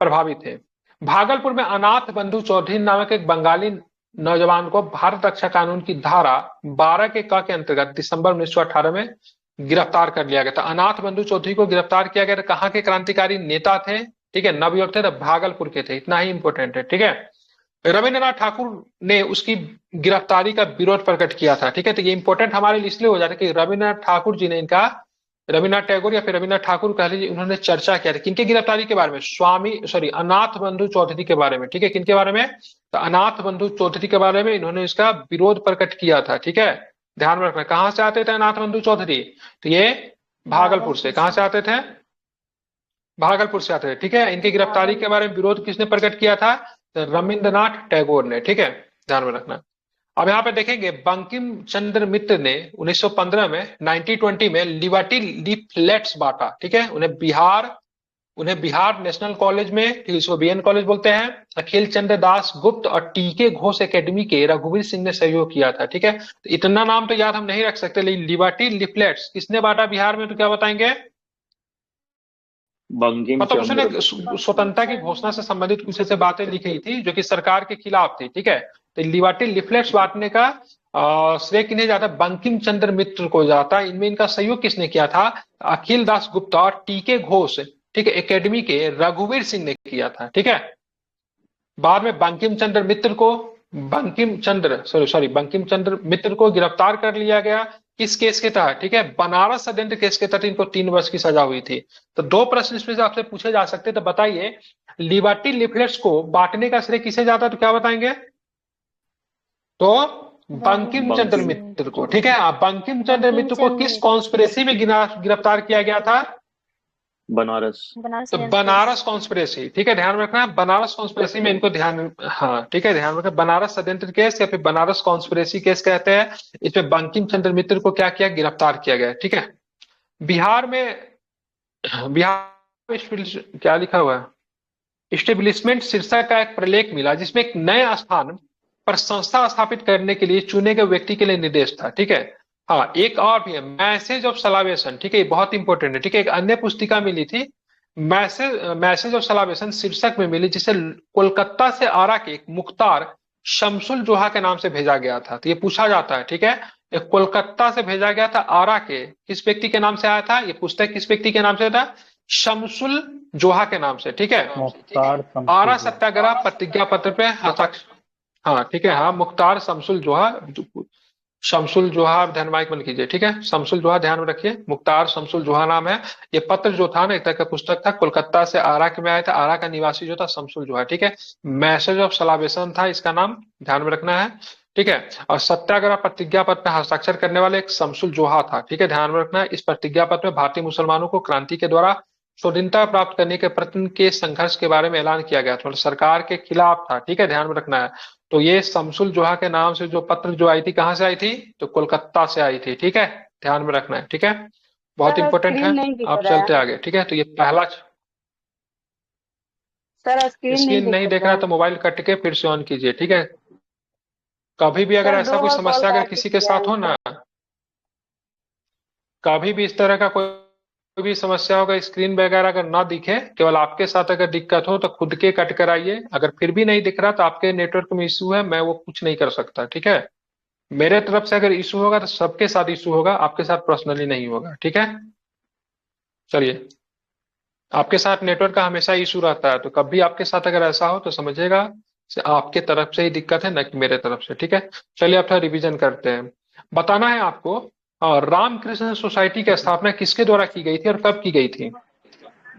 Speaker 1: प्रभावित थे। भागलपुर में अनाथ बंधु चौधरी नामक एक बंगाली नौजवान को भारत रक्षा कानून की धारा 12 के क के अंतर्गत दिसंबर 1918 में गिरफ्तार कर लिया गया था। अनाथ बंधु चौधरी को गिरफ्तार किया गया था। कहाँ के क्रांतिकारी नेता थे? ठीक है, नवयुवक थे, तो भागलपुर के थे। इतना ही इंपॉर्टेंट है, ठीक है। रविन्द्रनाथ ठाकुर ने उसकी गिरफ्तारी का विरोध प्रकट किया था, ठीक है। तो ये इंपॉर्टेंट हमारे लिए इसलिए हो जाता है कि रविन्द्रनाथ ठाकुर जी ने इनका, रविन्द्रनाथ टैगोर या फिर रविन्द्रनाथ ठाकुर कह लीजिए, उन्होंने चर्चा किया था किनके गिरफ्तारी के बारे में? अनाथ बंधु चौधरी के बारे में, ठीक है। किनके बारे में? तो अनाथ बंधु चौधरी के बारे में इन्होंने इसका विरोध प्रकट किया था, ठीक है, ध्यान में रखना। कहाँ से आते थे अनाथ बंधु चौधरी? तो ये भागलपुर से। कहाँ से आते थे? भागलपुर से आते थे, ठीक है। इनकी गिरफ्तारी के बारे में विरोध किसने प्रकट किया था? रविन्द्रनाथ टैगोर ने, ठीक है, ध्यान में रखना। अब यहाँ पे देखेंगे बंकिम चंद्र मित्र ने 1915 में 1920 में लिबर्टी लीफलेट्स बांटा, ठीक है। उन्हें बिहार नेशनल कॉलेज में, इसको बीएन कॉलेज बोलते हैं, अखिल चंद्र दास गुप्त और टीके घोष एकेडमी के रघुवीर सिंह ने सहयोग किया था, ठीक है। तो इतना नाम तो याद हम नहीं रख सकते, लेकिन लिबर्टी लीफलेट्स किसने बांटा बिहार में? तो क्या बताएंगे? मतलब उसने स्वतंत्रता की घोषणा से संबंधित कुछ ऐसे बातें लिखी थी जो कि सरकार के खिलाफ थी, ठीक है। तो लिबर्टी लीफलेट्स बांटने का श्रेय किन्हें जाता? बंकिम चंद्र मित्र को जाता। इनमें इनका सहयोग किसने किया था? अखिल दास गुप्ता और टीके घोष, ठीक है, एकेडमी के रघुवीर सिंह ने किया था, ठीक है। बाद में बंकिम चंद्र मित्र को गिरफ्तार कर लिया गया। किस केस के तहत? ठीक है, बनारस षड्यंत्र केस के तहत इनको 3 वर्ष की सजा हुई थी। तो 2 प्रश्न इसमें से आपसे पूछे जा सकते, तो बताइए लिबर्टी लीफलेट्स को बांटने का श्रेय किसे जाता? तो क्या बताएंगे? तो बंकिम चंद्र मित्र को, ठीक है। बंकिम चंद्र मित्र को किस कॉन्स्पिरेसी में गिरफ्तार किया गया था?
Speaker 4: बनारस।
Speaker 1: तो बनारस कॉन्स्पिरेसी, ठीक है, ध्यान रखना। बनारस कॉन्स्पिरेसी में इनको ध्यान, हाँ ठीक है, ध्यान रखना। बनारस षड्यंत्र केस या फिर बनारस कॉन्स्पिरेसी केस कहते हैं। इसमें बंकिम चंद्र मित्र को क्या किया? गिरफ्तार किया गया, ठीक है। बिहार में क्या लिखा हुआ है? इस्टेब्लिशमेंट शीर्षक का एक प्रलेख मिला जिसमें एक नए स्थान पर संस्था स्थापित करने के लिए चुने गए व्यक्ति के लिए निर्देश था, ठीक है। हाँ, एक और भी है, मैसेज ऑफ सलावेशन, ठीक है, बहुत इंपॉर्टेंट है, ठीक है। एक अन्य पुस्तिका मिली थी, मैसेज ऑफ सलावेशन शीर्षक में मिली, जिसे कोलकाता से आरा के मुख्तार शमसुल जोहा के नाम से भेजा गया था। तो ये पूछा जाता है, ठीक है, एक कोलकाता से भेजा गया था आरा के किस व्यक्ति के नाम से आया था? ये पुस्तक किस व्यक्ति के नाम से था? शमसुल जोहा के नाम से, ठीक है। आरा सत्याग्रह प्रतिज्ञा पत्र पे हस्ताक्षर, हाँ ठीक है, हाँ, मुख्तार शमसुल जोहा शमसुल जोहा, आप ध्यान माइक बंद कीजिए, ठीक है। शमसुल जोहा, ध्यान में रखिए, मुख्तार शमसुल जोहा नाम है। ये पत्र जो था ना, एक तरह का पुस्तक था, कोलकाता से आरा के में आया था। आरा का निवासी जो था शमसुल जोहा, ठीक है। मैसेज ऑफ सलावेशन था इसका नाम, ध्यान में रखना है, ठीक है। और सत्याग्रह प्रतिज्ञा पत्र में हस्ताक्षर करने वाले एक शमसुल जोहा था, ठीक है, ध्यान में रखना है। इस प्रतिज्ञा पत्र में भारतीय मुसलमानों को क्रांति के द्वारा स्वाधीनता प्राप्त करने के प्रति के संघर्ष के बारे में ऐलान किया गया था, मतलब सरकार के खिलाफ था, ठीक है, ध्यान में रखना है। तो ये शमसुल जोहा के नाम से जो पत्र जो आई थी, कहाँ से आई थी, तो कोलकाता से आई थी, ठीक है, ध्यान में रखना है, ठीक है, बहुत
Speaker 5: सर
Speaker 1: इंपॉर्टेंट
Speaker 5: स्क्रीन
Speaker 1: है।
Speaker 5: नहीं दिख
Speaker 1: आप
Speaker 5: रहा है।
Speaker 1: चलते आगे, ठीक है। तो ये पहला,
Speaker 5: सर स्क्रीन नहीं
Speaker 1: स्क्रीन
Speaker 5: दिख
Speaker 1: नहीं देख रहा
Speaker 5: रहा
Speaker 1: है तो मोबाइल कट के फिर से ऑन कीजिए, ठीक है। कभी भी अगर
Speaker 5: सर
Speaker 1: ऐसा
Speaker 5: 2
Speaker 1: कोई
Speaker 5: बार कॉल
Speaker 1: समस्या अगर
Speaker 5: बैक
Speaker 1: किसी के
Speaker 5: किया
Speaker 1: साथ हो ना, कभी भी इस तरह का कोई भी समस्या होगा, स्क्रीन वगैरह अगर ना दिखे, केवल आपके साथ अगर दिक्कत हो तो खुद के कट कर आइए। अगर फिर भी नहीं दिख रहा तो आपके नेटवर्क में इश्यू है, मैं वो कुछ नहीं कर सकता, ठीक है। मेरे तरफ से अगर इशू होगा तो सबके साथ इशू होगा, आपके साथ पर्सनली नहीं होगा, ठीक है। चलिए, आपके साथ नेटवर्क का हमेशा इशू रहता है, तो कभी आपके साथ अगर ऐसा हो तो समझिएगा से आपके तरफ से ही दिक्कत है, न कि मेरे तरफ से, ठीक है। चलिए अब थोड़ा रिवीजन करते हैं। बताना है आपको, रामकृष्ण सोसाइटी की स्थापना किसके द्वारा की गई थी और कब की गई थी।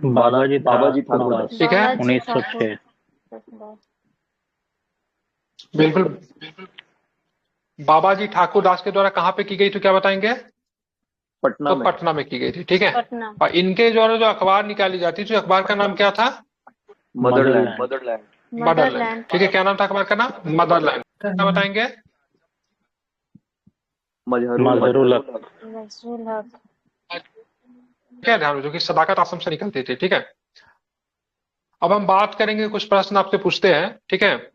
Speaker 2: बाबाजी
Speaker 4: बाबाजी ठाकुर
Speaker 2: ठाकुर
Speaker 4: दास।
Speaker 1: ठीक है,
Speaker 2: 1906।
Speaker 1: बिल्कुल। बाबाजी ठाकुर दास के द्वारा कहाँ पे की गई थी, क्या बताएंगे।
Speaker 4: पटना
Speaker 1: तो
Speaker 4: में।
Speaker 1: पटना में की गई थी, ठीक है।
Speaker 5: पटना।
Speaker 1: और इनके द्वारा जो अखबार निकाली जाती थी, अखबार का नाम क्या था,
Speaker 4: मदरलैंड।
Speaker 2: मदरलैंड।
Speaker 1: मदरलैंड, ठीक है। क्या नाम था अखबार का नाम, मदरलैंड। क्या बताएंगे,
Speaker 2: मजहरुल हक।
Speaker 5: नजरुल हक।
Speaker 1: क्या ध्यान में, जो कि सदाकत आश्रम से निकलती थी, ठीक है। अब हम बात करेंगे, कुछ प्रश्न आपसे पूछते हैं, ठीक है।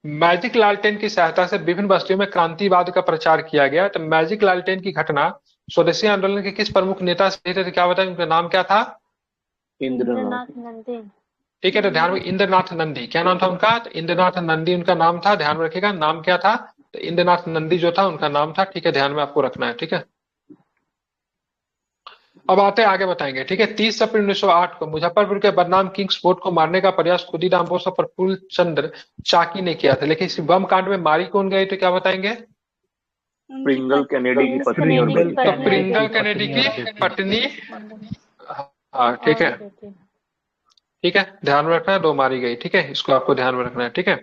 Speaker 1: मैजिक लालटेन की सहायता से विभिन्न बस्तियों में क्रांतिवाद का प्रचार किया गया। तो मैजिक लालटेन की घटना स्वदेशी आंदोलन के किस प्रमुख नेता से थे, तो क्या बताएं, उनका नाम क्या था।
Speaker 4: इंद्रनाथ
Speaker 5: नंदी।
Speaker 1: ठीक है, तो ध्यान में, इंद्रनाथ नंदी, क्या नाम था उनका, तो इंद्रनाथ नंदी उनका नाम था, ध्यान में रखिएगा, नाम क्या था, तो इंद्रनाथ नंदी जो था उनका नाम था, ठीक है, ध्यान में आपको रखना है, ठीक है। अब आते हैं आगे, बताएंगे, ठीक है। 30 अप्रैल 1908 को मुजफ्फरपुर के बदनाम किंग्स फोर्ट को मारने का प्रयास खुदीराम बोस और प्रफुल्ल चंद्र चाकी ने किया था, लेकिन इस बम कांड में मारी कौन गई, तो क्या बताएंगे।
Speaker 4: प्रिंगल कैनेडी की पत्नी और
Speaker 5: प्रिंगल
Speaker 4: बेटी।
Speaker 1: तो प्रिंगल कैनेडी की पत्नी, हाँ, ठीक है, ठीक है, ध्यान में रखना है, 2 मारी गई, ठीक है, इसको आपको ध्यान में रखना है, ठीक है।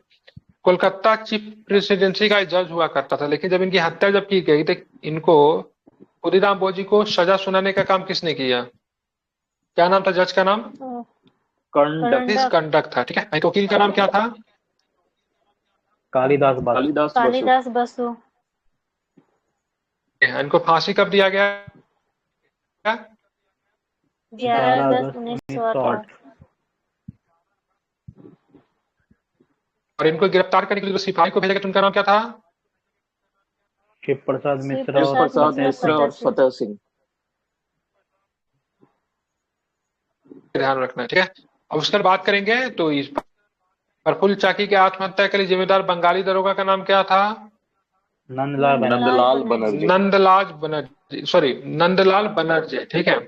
Speaker 1: कोलकाता चीफ प्रेसिडेंसी का जज हुआ करता था, लेकिन जब इनकी हत्या जब की गई तो इनको, खुदीराम बोस जी को सजा सुनाने का काम किसने किया, क्या नाम था जज का नाम,
Speaker 4: कर्णडक।
Speaker 1: कंडक था, ठीक है। इनके वकील का नाम क्या था,
Speaker 2: कालिदास बासु।
Speaker 4: कालिदास बसु।
Speaker 5: कालिदास बसु।
Speaker 1: इनको फांसी कब दिया गया,
Speaker 5: 11/10/1908।
Speaker 1: और इनको गिरफ्तार करने के लिए जो सिपाही को भेजा गया तो उनका नाम क्या था,
Speaker 2: शिव प्रसाद मिश्र
Speaker 5: शिव
Speaker 2: और
Speaker 5: प्रसाद
Speaker 4: प्रसाद
Speaker 5: मिश्र
Speaker 4: मिश्र और फतेह सिंह।
Speaker 1: ध्यान रखना है, ठीक है। अब उसके बाद बात करेंगे तो इस प्रफुल्ल चाकी की आत्महत्या के लिए जिम्मेदार बंगाली दरोगा का नाम क्या था,
Speaker 2: नंदलाल बनर्जी।
Speaker 4: नंदलाल बनर्जी।
Speaker 1: नंदलाल बनर्जी, सॉरी, नंदलाल बनर्जी, ठीक है।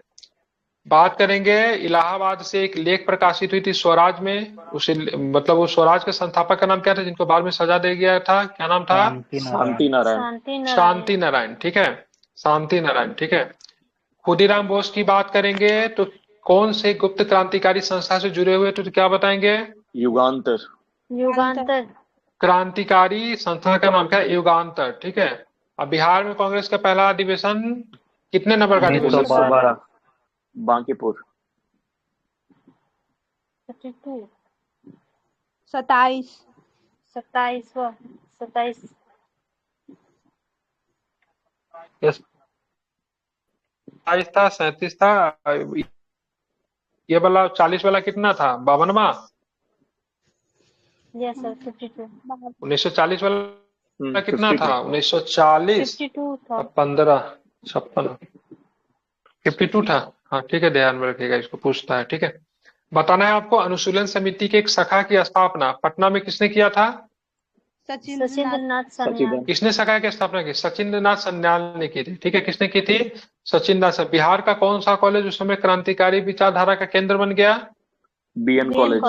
Speaker 1: बात करेंगे, इलाहाबाद से एक लेख प्रकाशित हुई थी स्वराज में, उसे मतलब वो स्वराज के संस्थापक का नाम क्या था, जिनको बाद में सजा दे गया था, क्या नाम था,
Speaker 4: शांति नारायण।
Speaker 1: शांति नारायण, ठीक है, शांति नारायण, ठीक है। खुदीराम बोस की बात करेंगे तो कौन से गुप्त क्रांतिकारी संस्था से जुड़े हुए, तो क्या बताएंगे,
Speaker 4: युगांतर।
Speaker 5: युगांतर।
Speaker 1: क्रांतिकारी संस्था का नाम क्या है, युगांतर, ठीक है। अब बिहार में कांग्रेस का पहला अधिवेशन कितने नंबर का अधिवेशन,
Speaker 4: 1912 बांकीपुर।
Speaker 3: 27।
Speaker 5: 27।
Speaker 1: यस, 22 था, 37 था, ये वाला 40 वाला कितना था, 52वां,
Speaker 5: यस सर 52।
Speaker 1: 1940 वाला कितना
Speaker 4: 52
Speaker 1: था, 1940,
Speaker 5: 52 था।
Speaker 1: 15, 56, 52 था, हाँ, ठीक है, ध्यान में रखिएगा, इसको पूछता है, ठीक है। बताना है आपको, अनुशीलन समिति की एक शाखा की स्थापना पटना में किसने किया था,
Speaker 5: सचिंद्रनाथ सान्याल।
Speaker 1: किसने शाखा की स्थापना की, सचिंद्रनाथ सान्याल ने की थी, ठीक है। किसने की थी, सचिंद्रनाथ। बिहार का कौन सा कॉलेज उस समय क्रांतिकारी विचारधारा का केंद्र बन गया,
Speaker 4: बीएन कॉलेज।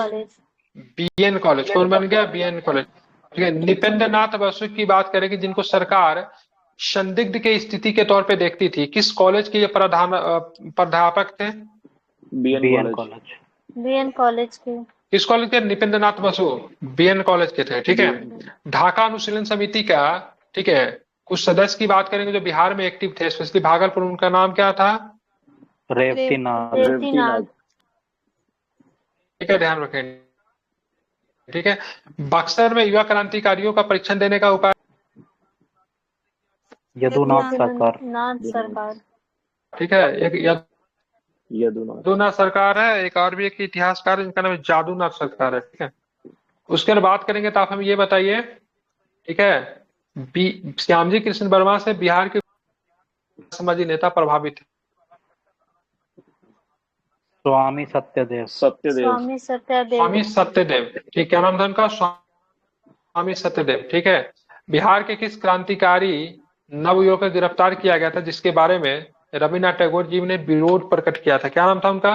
Speaker 1: बीएन कॉलेज, कौन बन गया, बीएन कॉलेज, ठीक है। निपेंद्र नाथ बसु की बात करें कि जिनको सरकार संदिग्ध के स्थिति के तौर पे देखती थी। किस कॉलेज के ये प्राध्यापक थे?
Speaker 4: BN
Speaker 2: BN
Speaker 4: college.
Speaker 2: College.
Speaker 5: BN college के।
Speaker 1: किस कॉलेज के? निपेंद्रनाथ बसु बीएन कॉलेज के थे। ठीक है। ढाका अनुशीलन समिति का, ठीक है, कुछ सदस्य की बात करेंगे जो बिहार में एक्टिव थे, स्पेशली भागलपुर, उनका नाम क्या था?
Speaker 2: रेवतीनाथ।
Speaker 5: रेवतीनाथ।
Speaker 1: ठीक है, ध्यान रखें। ठीक है। बक्सर में युवा क्रांतिकारियों का परीक्षण देने का उपाय?
Speaker 2: यदुनाथ सरकार।
Speaker 5: नाथ सरकार।
Speaker 1: ठीक है। एक
Speaker 4: यदुनाथ।
Speaker 1: यदुनाथ सरकार है, एक और भी एक इतिहासकार है जिनका नाम जादूनाथ सरकार है। ठीक है। उसके बाद बात करेंगे तो आप हमें ये बताइए, ठीक है, श्यामजी कृष्ण वर्मा से बिहार के समाजी नेता प्रभावित है?
Speaker 2: स्वामी सत्यदेव।
Speaker 5: स्वामी सत्यदेव।
Speaker 1: स्वामी सत्यदेव। ठीक, क्या नाम था उनका? स्वामी सत्यदेव। ठीक है। बिहार के किस क्रांतिकारी नवयुवक को गिरफ्तार किया गया था जिसके बारे में रविन्द्रनाथ टैगोर जी ने विरोध प्रकट किया था? क्या नाम था उनका?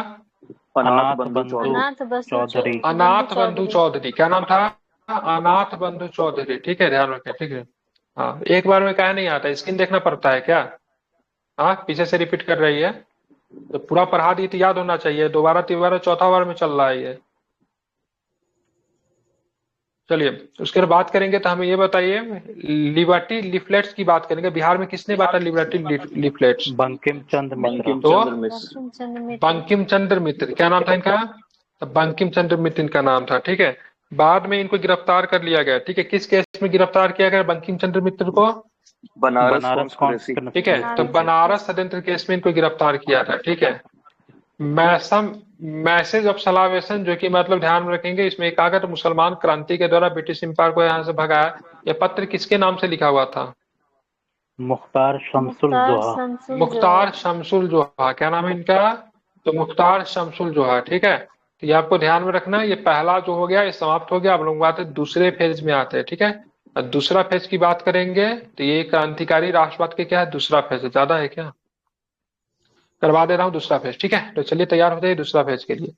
Speaker 4: अनाथ बंधु चौधरी।
Speaker 2: चौधरी।
Speaker 1: अनाथ बंधु चौधरी। क्या नाम था? अनाथ बंधु चौधरी। ठीक है, ध्यान रखें। ठीक है। हाँ, एक बार में कहा नहीं आता, स्क्रीन देखना पड़ता है क्या? हाँ, पीछे से रिपीट कर रही है तो पूरा पढ़ा दी तो याद होना चाहिए। दोबारा तीबारा चौथा बार में चल रहा है ये। चलिए, उसके बाद बात करेंगे तो हमें ये बताइए, लिबर्टी लीफलेट्स की बात करेंगे। बिहार में किसने बांटा लिबर्टी लीफलेट्स?
Speaker 2: बंकिम चंद्र मिश्र।
Speaker 1: बंकिम चंद्र मित्र। क्या नाम था इनका? तो बंकिम चंद्र मित्र इनका नाम था। ठीक है। बाद में इनको गिरफ्तार कर लिया गया। ठीक है। किस केस में गिरफ्तार किया गया बंकिम चंद्र मित्र को?
Speaker 4: बनारस कॉन्स्पिरेसी।
Speaker 1: ठीक है। तो बनारस षड्यंत्र केस में इनको गिरफ्तार किया था। ठीक है। मैसेज ऑफ सलावेशन, जो कि मतलब ध्यान में रखेंगे, इसमें कहा गया तो मुसलमान क्रांति के द्वारा ब्रिटिश एम्पायर को यहाँ से भगाया। यह पत्र किसके नाम से लिखा हुआ था?
Speaker 2: मुख्तार शमसुल जोहा।
Speaker 1: मुख्तार शमसुल जोहा। क्या नाम है इनका? तो मुख्तार शमसुल जोहा। ठीक है। तो ये आपको ध्यान में रखना है। ये पहला जो हो गया ये समाप्त हो गया। अब लोग बात है दूसरे फेज में आते हैं। ठीक है। और दूसरा फेज की बात करेंगे तो ये क्रांतिकारी राष्ट्रवाद के क्या है? दूसरा फेज है। ज्यादा है क्या? करवा दे रहा हूँ दूसरा फेज। ठीक है। तो चलिए तैयार हो जाइए दूसरा फेज के लिए।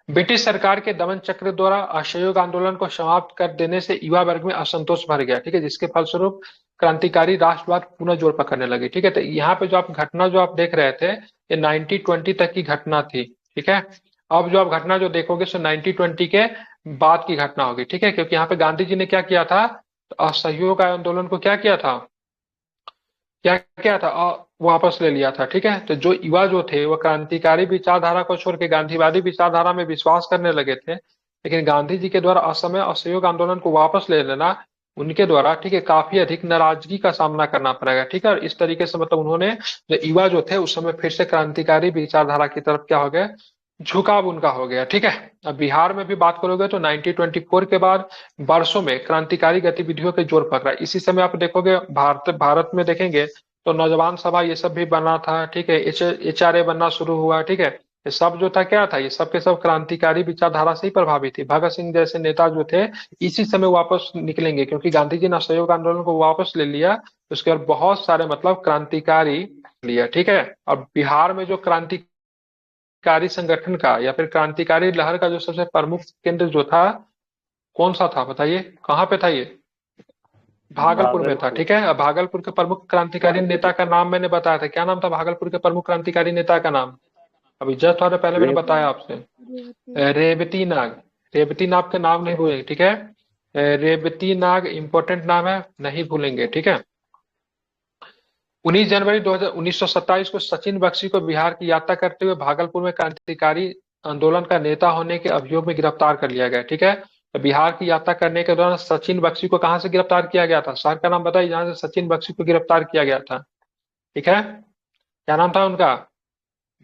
Speaker 1: ब्रिटिश सरकार के दमन चक्र द्वारा असहयोग आंदोलन को समाप्त कर देने से युवा वर्ग में असंतोष भर गया। ठीक है। जिसके फलस्वरूप क्रांतिकारी राष्ट्रवाद पुनः जोर पकड़ने लगे। ठीक है। तो यहाँ पे जो आप घटना जो आप देख रहे थे ये 1920 तक की घटना थी। ठीक है। अब जो आप घटना जो देखोगे सो 1920 के बाद की घटना होगी। ठीक है। क्योंकि यहाँ पे गांधी जी ने क्या किया था? तो असहयोग आंदोलन को क्या किया था? क्या किया था? वापस ले लिया था। ठीक है। तो जो युवा जो थे वो क्रांतिकारी विचारधारा को छोड़ के गांधीवादी विचारधारा में विश्वास करने लगे थे। लेकिन गांधी जी के द्वारा असमय असहयोग आंदोलन को वापस ले लेना उनके द्वारा, ठीक है, काफी अधिक नाराजगी का सामना करना पड़ेगा। ठीक है। और इस तरीके से मतलब उन्होंने जो युवा जो थे उस समय फिर से क्रांतिकारी विचारधारा की तरफ क्या हो गया? झुकाव उनका हो गया। ठीक है। अब बिहार में भी बात करोगे तो 1924 के बाद वर्षों में क्रांतिकारी गतिविधियों के जोर पकड़ा। इसी समय आप देखोगे भारत में देखेंगे तो नौजवान सभा ये सब भी बना था। ठीक है। HRA बनना शुरू हुआ। ठीक है। ये सब जो था क्या था? ये सब के सब क्रांतिकारी विचारधारा से ही प्रभावित थी। भगत सिंह जैसे नेता जो थे इसी समय वापस निकलेंगे क्योंकि गांधी जी ने असहयोग आंदोलन को वापस ले लिया। उसके बाद बहुत सारे मतलब क्रांतिकारी लिया। ठीक है। और बिहार में जो क्रांतिकारी संगठन का या फिर क्रांतिकारी लहर का जो सबसे प्रमुख केंद्र जो था कौन सा था बताइए? कहाँ पे था ये? भागलपुर में था। ठीक है। भागलपुर के प्रमुख क्रांतिकारी नेता का नाम मैंने बताया था। क्या नाम था भागलपुर के प्रमुख क्रांतिकारी नेता का नाम? अभी जस्ट थोड़ा पहले मैंने बताया आपसे, रेवती नाग। रेवती नाग का नाम नहीं भूलेंगे। ठीक है। रेवती नाग इंपॉर्टेंट नाम है, नहीं भूलेंगे। ठीक है। 19 जनवरी 1927 को सचिन बख्शी को बिहार की यात्रा करते हुए भागलपुर में क्रांतिकारी आंदोलन का नेता होने के अभियोग में गिरफ्तार कर लिया गया। ठीक है। तो बिहार की यात्रा करने के दौरान सचिन बख्शी को कहां से गिरफ्तार किया गया था? शहर का नाम बताइए जहां से सचिन बख्शी को गिरफ्तार किया गया था। ठीक है। क्या नाम था उनका?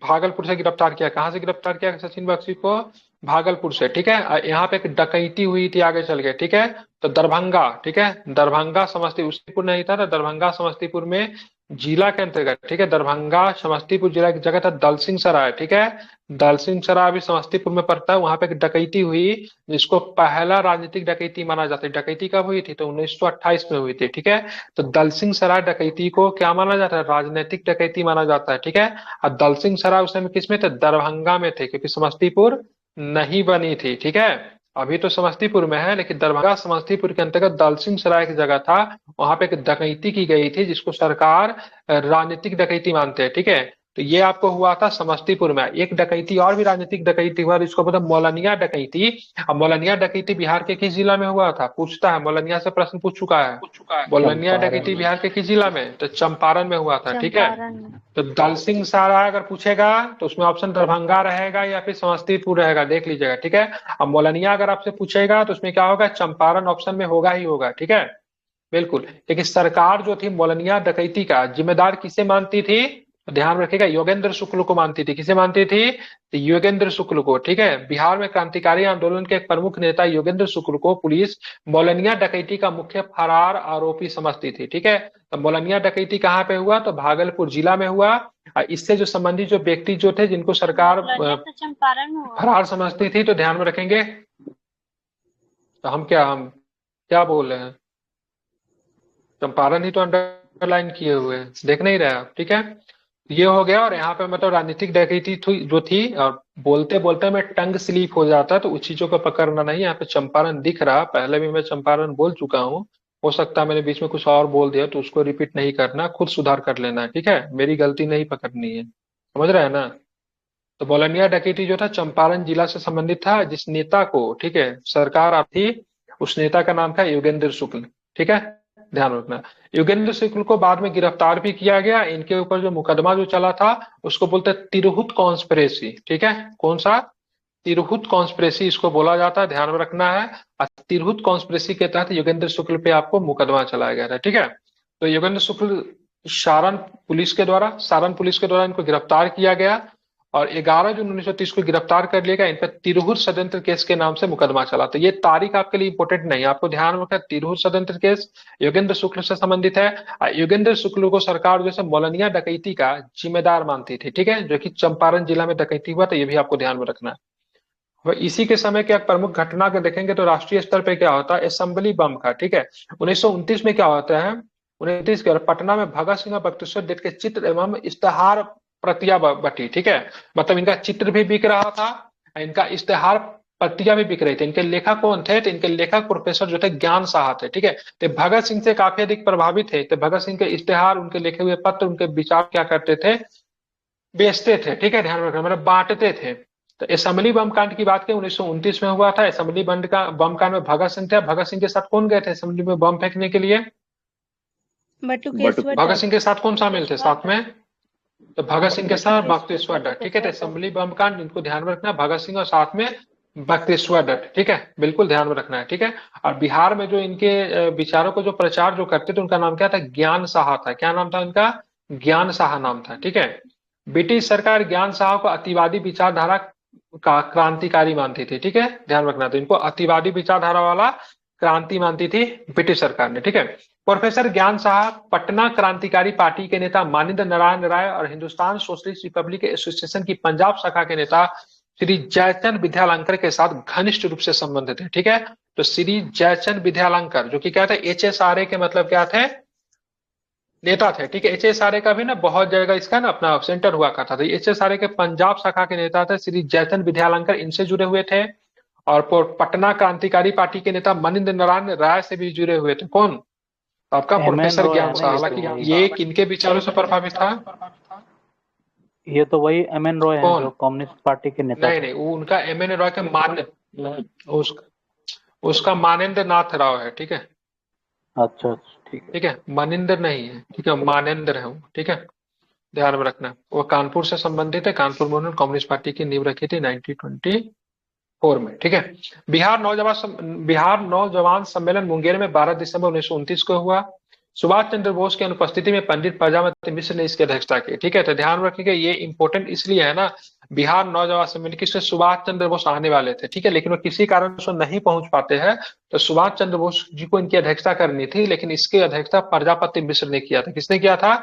Speaker 1: भागलपुर से गिरफ्तार किया। कहां से गिरफ्तार किया सचिन बख्शी को? भागलपुर से। ठीक है। यहाँ पे एक डकैती हुई थी, आगे चल गए। ठीक है। तो दरभंगा, ठीक है, दरभंगा समस्तीपुर नहीं था, दरभंगा समस्तीपुर में जिला के अंतर्गत। ठीक है। दरभंगा समस्तीपुर जिला की जगह था दलसिंह सराय। ठीक है। दलसिंह सराय भी समस्तीपुर में पड़ता है। वहां पे एक डकैती हुई जिसको पहला राजनीतिक डकैती माना जाता है। डकैती कब हुई थी? तो 1928 में हुई थी। ठीक है। तो दलसिंह सराय डकैती को क्या माना जाता है? राजनीतिक डकैती माना जाता है। ठीक है। और दलसिंह सराय उस समय किस में थे? दरभंगा में थे क्योंकि समस्तीपुर नहीं बनी थी। ठीक है। अभी तो समस्तीपुर में है, लेकिन दरभंगा समस्तीपुर के अंतर्गत दलसिंह सराय की जगह था। वहां पे एक डकैती की गई थी जिसको सरकार राजनीतिक डकैती मानते हैं, ठीक है। तो ये आपको हुआ था समस्तीपुर में। एक डकैती और भी राजनीतिक डकैती हुआ, इसको बोलते हैं मौलनिया डकैती। अब मौलनिया डकैती बिहार के किस जिला में हुआ था, पूछता है, मौलनिया से प्रश्न पूछ चुका है। मौलनिया डकैती
Speaker 2: चंपारण।
Speaker 1: बिहार के किस जिला में, तो चंपारण में हुआ था, ठीक है।
Speaker 5: चंपारण में।
Speaker 1: तो दलसिंह सराय अगर पूछेगा तो उसमें ऑप्शन दरभंगा रहेगा या फिर समस्तीपुर रहेगा, देख लीजिएगा, ठीक है। अब मौलनिया अगर आपसे पूछेगा तो उसमें क्या होगा, चंपारण ऑप्शन में होगा ही होगा, ठीक है, बिल्कुल। लेकिन सरकार जो थी मौलनिया डकैती का जिम्मेदार किसे मानती थी, तो ध्यान रखिएगा, योगेंद्र शुक्ल को मानती थी। किसे मानती थी, तो योगेंद्र शुक्ल को, ठीक है। बिहार में क्रांतिकारी आंदोलन के एक प्रमुख नेता योगेंद्र शुक्ल को पुलिस मौलनिया डकैती का मुख्य फरार आरोपी समझती थी, ठीक है। तो मौलनिया डकैती कहाँ पे हुआ, तो भागलपुर जिला में हुआ। और इससे जो संबंधित जो व्यक्ति जो थे जिनको सरकार
Speaker 5: तो चंपारण में हुआ।
Speaker 1: फरार समझती थी, तो ध्यान में रखेंगे। तो हम क्या बोल रहे हैं, चंपारण ही तो अंडरलाइन किए हुए हैं, देख नहीं रहे आप, ठीक है। ये हो गया। और यहाँ पे मतलब राजनीतिक डकैती जो थी, और बोलते बोलते में टंग स्लिप हो जाता है, तो उस चीजों को पकड़ना नहीं। यहाँ पे चंपारण दिख रहा, पहले भी मैं चंपारण बोल चुका हूँ। हो सकता है मैंने बीच में कुछ और बोल दिया, तो उसको रिपीट नहीं करना, खुद सुधार कर लेना है, ठीक है। मेरी गलती नहीं पकड़नी है, समझ रहे हैं ना। तो मौलनिया डकैती जो था चंपारण जिला से संबंधित था, जिस नेता को, ठीक है, सरकार आप थी, उस नेता का नाम था योगेंद्र शुक्ल, ठीक है, ध्यान रखना। योगेंद्र शुक्ल को बाद में गिरफ्तार भी किया गया। इनके ऊपर जो मुकदमा जो चला था उसको बोलते हैं तिरहुत कॉन्स्पिरेसी, ठीक है। कौन सा, तिरहुत कॉन्स्पिरेसी इसको बोला जाता है, ध्यान में रखना है। और तिरहुत कॉन्स्पिरेसी के तहत योगेंद्र शुक्ल पे आपको मुकदमा चलाया गया था, ठीक है। तो योगेंद्र शुक्ल सारण पुलिस के द्वारा इनको गिरफ्तार किया गया। और 11 जून 1930 को गिरफ्तार कर लिया गया। इन पर तिरहुत षड्यंत्र केस के नाम से मुकदमा चला। तो ये तारीख आपके लिए इंपोर्टेंट नहीं है, आपको ध्यान रखना, तिरहुत षड्यंत्र केस योगेंद्र शुक्ल से संबंधित है। योगेंद्र शुक्ल को सरकार जैसे मौलनिया डकैती का जिम्मेदार मानती थी, ठीक है, जो कि चंपारण जिला में डकैती हुआ था, ये भी आपको ध्यान में रखना है। वह इसी के समय के एक प्रमुख घटना को देखेंगे तो राष्ट्रीय स्तर पे क्या होता है, असेंबली बम का, ठीक है। 1929 में क्या होता है, 1929 के पटना में भगत सिंह और बख्तियार देव के चित्र एवं इश्तेहार प्रतियां बटी, ठीक है। मतलब इनका चित्र भी बिक रहा था, इनका इश्तेहार प्रतियां भी बिक रही थी। इनके लेखक कौन थे, तो इनके लेखक प्रोफेसर जो थे ज्ञान साहा थे, ठीक है। तो भगत सिंह से काफी अधिक प्रभावित थे। तो भगत सिंह के इश्तेहार, उनके लिखे हुए पत्र, उनके विचार क्या करते थे, बेचते थे, ठीक है, ध्यान रखना, मतलब बांटते थे। तो असेंबली बम कांड की बात करें 1929 में हुआ था। असेंबली बम कांड में भगत सिंह थे। भगत सिंह के साथ कौन गए थे असेंबली में बम फेंकने के लिए,
Speaker 3: बटुकेश्वर
Speaker 1: भगत सिंह के साथ कौन शामिल थे साथ में, तो भगत सिंह के साथ बख्तियार दत्त, ठीक है। तो असेंबली बम कांड इनको ध्यान में रखना, भगत सिंह और साथ में बख्तियार दत्त, ठीक है, बिल्कुल ध्यान में रखना है, ठीक है। और बिहार में जो इनके विचारों को जो प्रचार जो करते थे उनका नाम क्या था, ज्ञान साहा था। क्या नाम था उनका, ज्ञान साहा नाम था, ठीक है। ब्रिटिश सरकार ज्ञान साहा को अतिवादी विचारधारा का क्रांतिकारी मानती थी, ठीक है, ध्यान रखना। तो इनको अतिवादी विचारधारा वाला क्रांति मानती थी ब्रिटिश सरकार ने, ठीक है। प्रोफेसर ज्ञान साहब पटना क्रांतिकारी पार्टी के नेता मानिंदर नारायण राय और हिंदुस्तान सोशलिस्ट रिपब्लिक एसोसिएशन की पंजाब शाखा के नेता श्री जयचंद विद्यालंकर के साथ घनिष्ठ रूप से संबंधित है, ठीक है। तो श्री जयचंद विद्यालंकर जो कि क्या थे, HSRA के मतलब क्या थे, नेता थे, ठीक है। HSRA का भी ना बहुत जगह इसका ना अपना सेंटर हुआ करता था। HSRA के पंजाब शाखा के नेता थे श्री जयचंद विद्यालंकर, इनसे जुड़े हुए थे। और पटना क्रांतिकारी पार्टी के नेता मनिंदर नारायण राय से भी जुड़े हुए थे। कौन, आपका प्रोफेसर ज्ञान साहा। हालांकि ये किनके विचारों से प्रभावित था,
Speaker 2: ये तो वही MN रॉय हैं जो कम्युनिस्ट पार्टी के नेता।
Speaker 1: नहीं, वो उनका MN रॉय के उसका मानेंद्र नाथ राव है, ठीक है।
Speaker 2: अच्छा,
Speaker 1: ठीक है, मनिंदर नहीं है, ठीक है, मानेंद्र है वो, ठीक है, ध्यान में रखना। वो कानपुर से संबंधित है। कानपुर में उन्होंने कम्युनिस्ट पार्टी की नींव रखी थी 1924 में, ठीक है। बिहार नौजवान सम्मेलन मुंगेर में 12 दिसंबर 1929 को हुआ। सुभाष चंद्र बोस की अनुपस्थिति में पंडित प्रजापति मिश्र ने इसकी अध्यक्षता की, ठीक है। तो ध्यान रखिएगा, ये इंपॉर्टेंट इसलिए है ना, बिहार नौजवान सम्मेलन किससे, सुभाष चंद्र बोस आने वाले थे, ठीक है, लेकिन वो किसी कारण से नहीं पहुंच पाते हैं। तो सुभाष चंद्र बोस जी को इनकी अध्यक्षता करनी थी, लेकिन इसकी अध्यक्षता प्रजापति मिश्र ने किया था। किसने किया था,